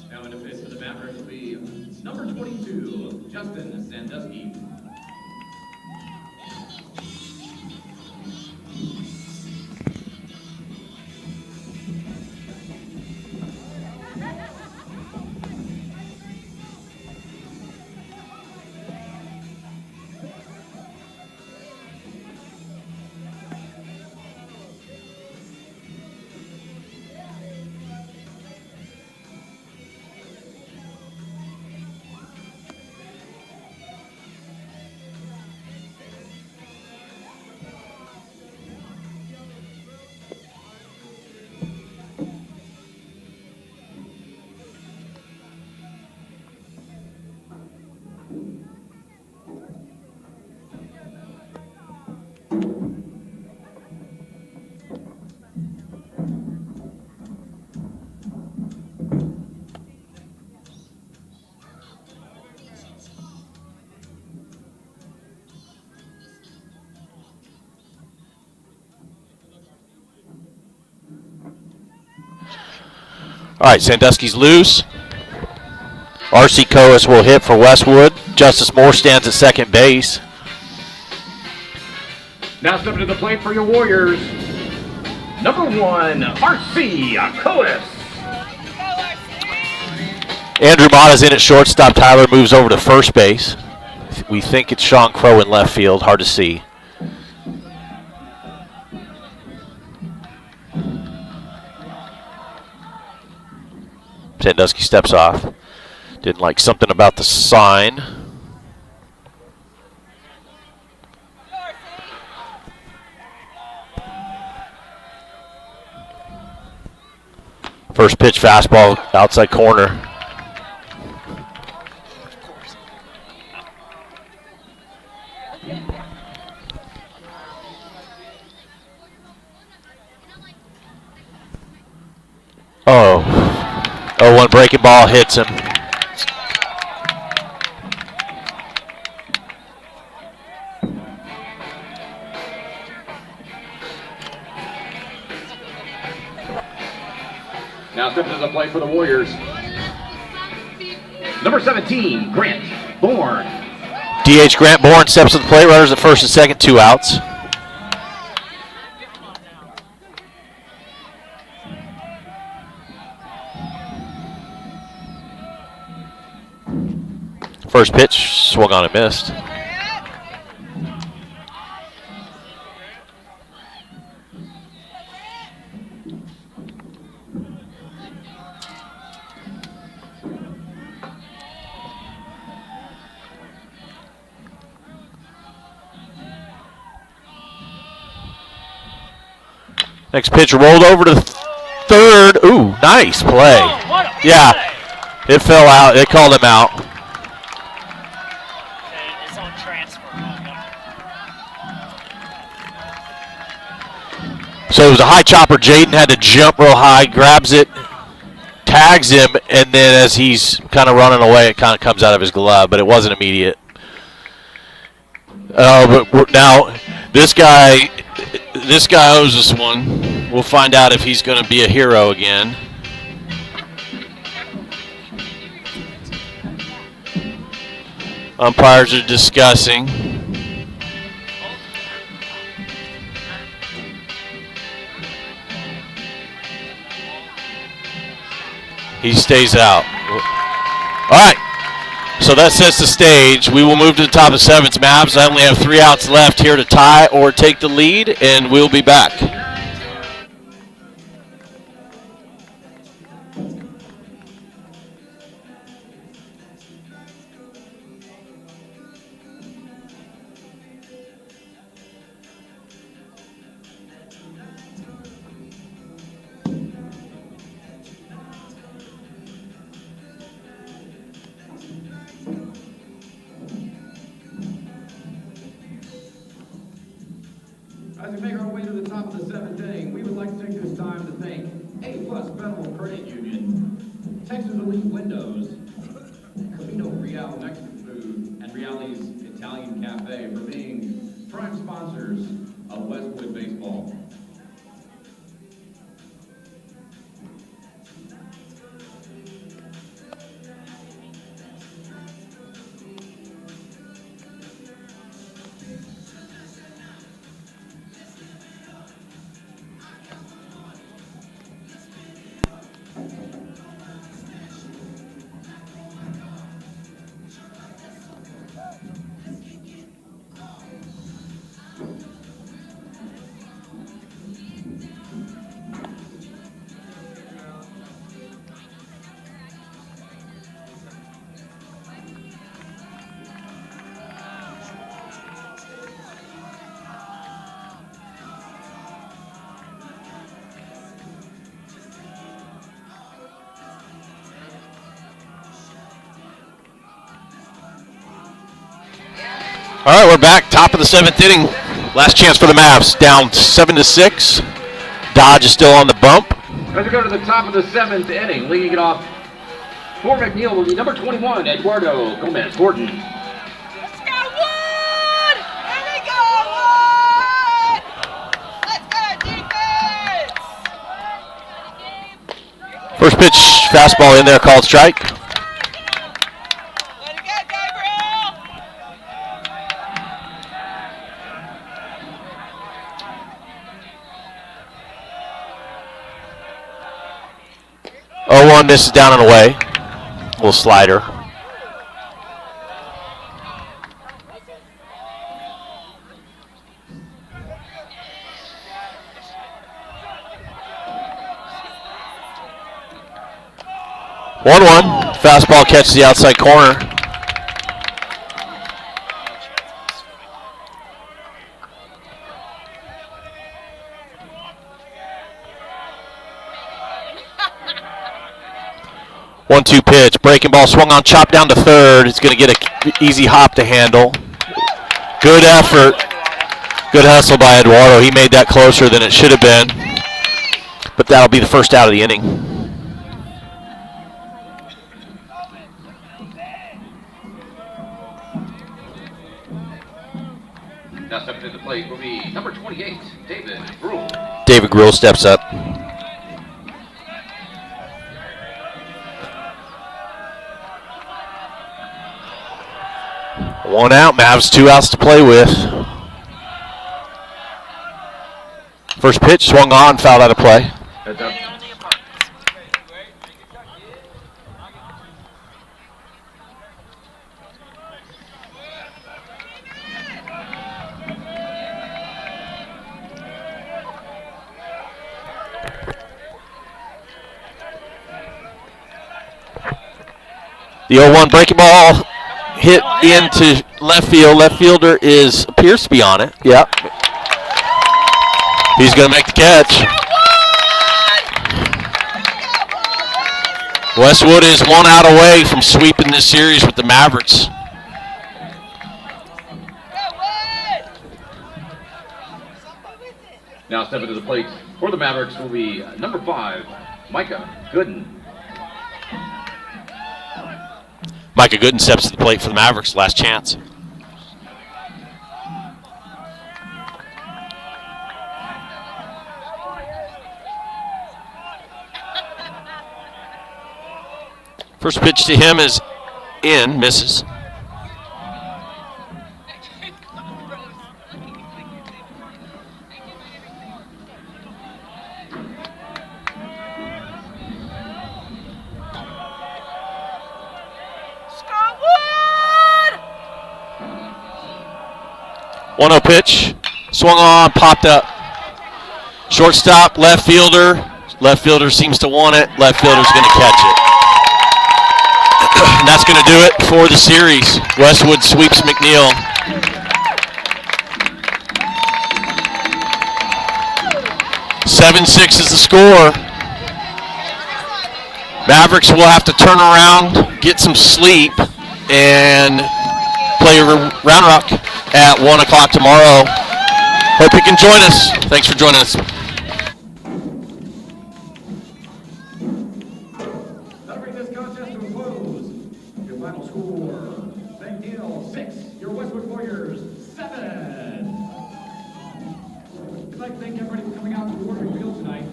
Now in the pitch for the Mavericks will be number 22, Justin Sandusky. All right, Sandusky's loose. R.C. Coas will hit for Westwood. Justice Moore stands at second base. Now stepping to the plate for your Warriors, number 1, R.C. Coas. Andrew Mata's in at shortstop. Tyler moves over to first base. We think it's Sean Crow in left field. Hard to see. Sandusky steps off. Didn't like something about the sign. First pitch fastball outside corner. Oh. 0-1 breaking ball hits him. Now stepping to the plate for the Warriors, number 17, Grant Bourne. DH Grant Bourne steps to the plate. Runners at first and second, 2 outs. First pitch, swung on and missed. Next pitch rolled over to third. Ooh, nice play. Yeah. It fell out. They called him out. It's on transfer. So it was a high chopper. Jaden had to jump real high, grabs it, tags him, and then as he's kind of running away, it kind of comes out of his glove, but it wasn't immediate. But now this guy owes us one. We'll find out if he's going to be a hero again. Umpires are discussing. He stays out. All right. So that sets the stage. We will move to the top of seventh. Mavs only have 3 outs left here to tie or take the lead, and we'll be back. As we make our way to the top of the 7th inning, we would like to take this time to thank A-Plus Federal Credit Union, Texas Elite Windows, Camino Real Mexican Food, and Reali's Italian Cafe for being prime sponsors of Westwood Baseball. All right, we're back. Top of the 7th inning. Last chance for the Mavs. Down 7-6. Dodge is still on the bump. As we go to the top of the 7th inning, leading it off for McNeil will be number 21, Eduardo Gomez-Gordon. Let's go, Wood! Here we go, Wood! Let's go, defense! First pitch, fastball in there, called strike. Let it go, Gabriel! 0-1 misses down and away. Little slider. One fastball catches the outside corner. One-two pitch, breaking ball swung on, chopped down to third. It's going to get an easy hop to handle. Good effort. Good hustle by Eduardo. He made that closer than it should have been. But that'll be the first out of the inning. Now stepping to the plate will be number 28, David Brule. David Gruhl steps up. One out, Mavs 2 outs to play with. First pitch swung on, fouled out of play. Heads up. The 0-1 breaking ball hit into left field. Left fielder appears to be on it. Yep. He's going to make the catch. Westwood is 1 out away from sweeping this series with the Mavericks. Now stepping to the plate for the Mavericks will be number 5, Micah Gooden. Micah Gooden steps to the plate for the Mavericks. Last chance. First pitch to him is in, misses. Scarwood! 1-0 pitch. Swung on, popped up. Shortstop, left fielder. Left fielder seems to want it. Left fielder's going to catch it. And that's going to do it for the series. Westwood sweeps McNeil. "7-6 is the score. Mavericks will have to turn around, get some sleep, and play Round Rock at 1 o'clock tomorrow. Hope you can join us. Thanks for joining us. That'll bring this contest to a close. Your final score, McNeil 6, your Westwood Warriors 7. We'd like to thank everybody for coming out to the Warrior Field tonight.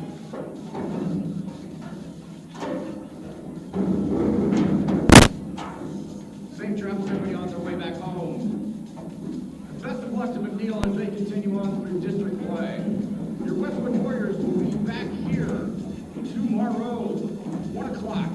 Safe travels everybody on their way back home. And best of luck to McNeil as they continue on through district play. Your Westwood Warriors will be back here tomorrow, 1 o'clock.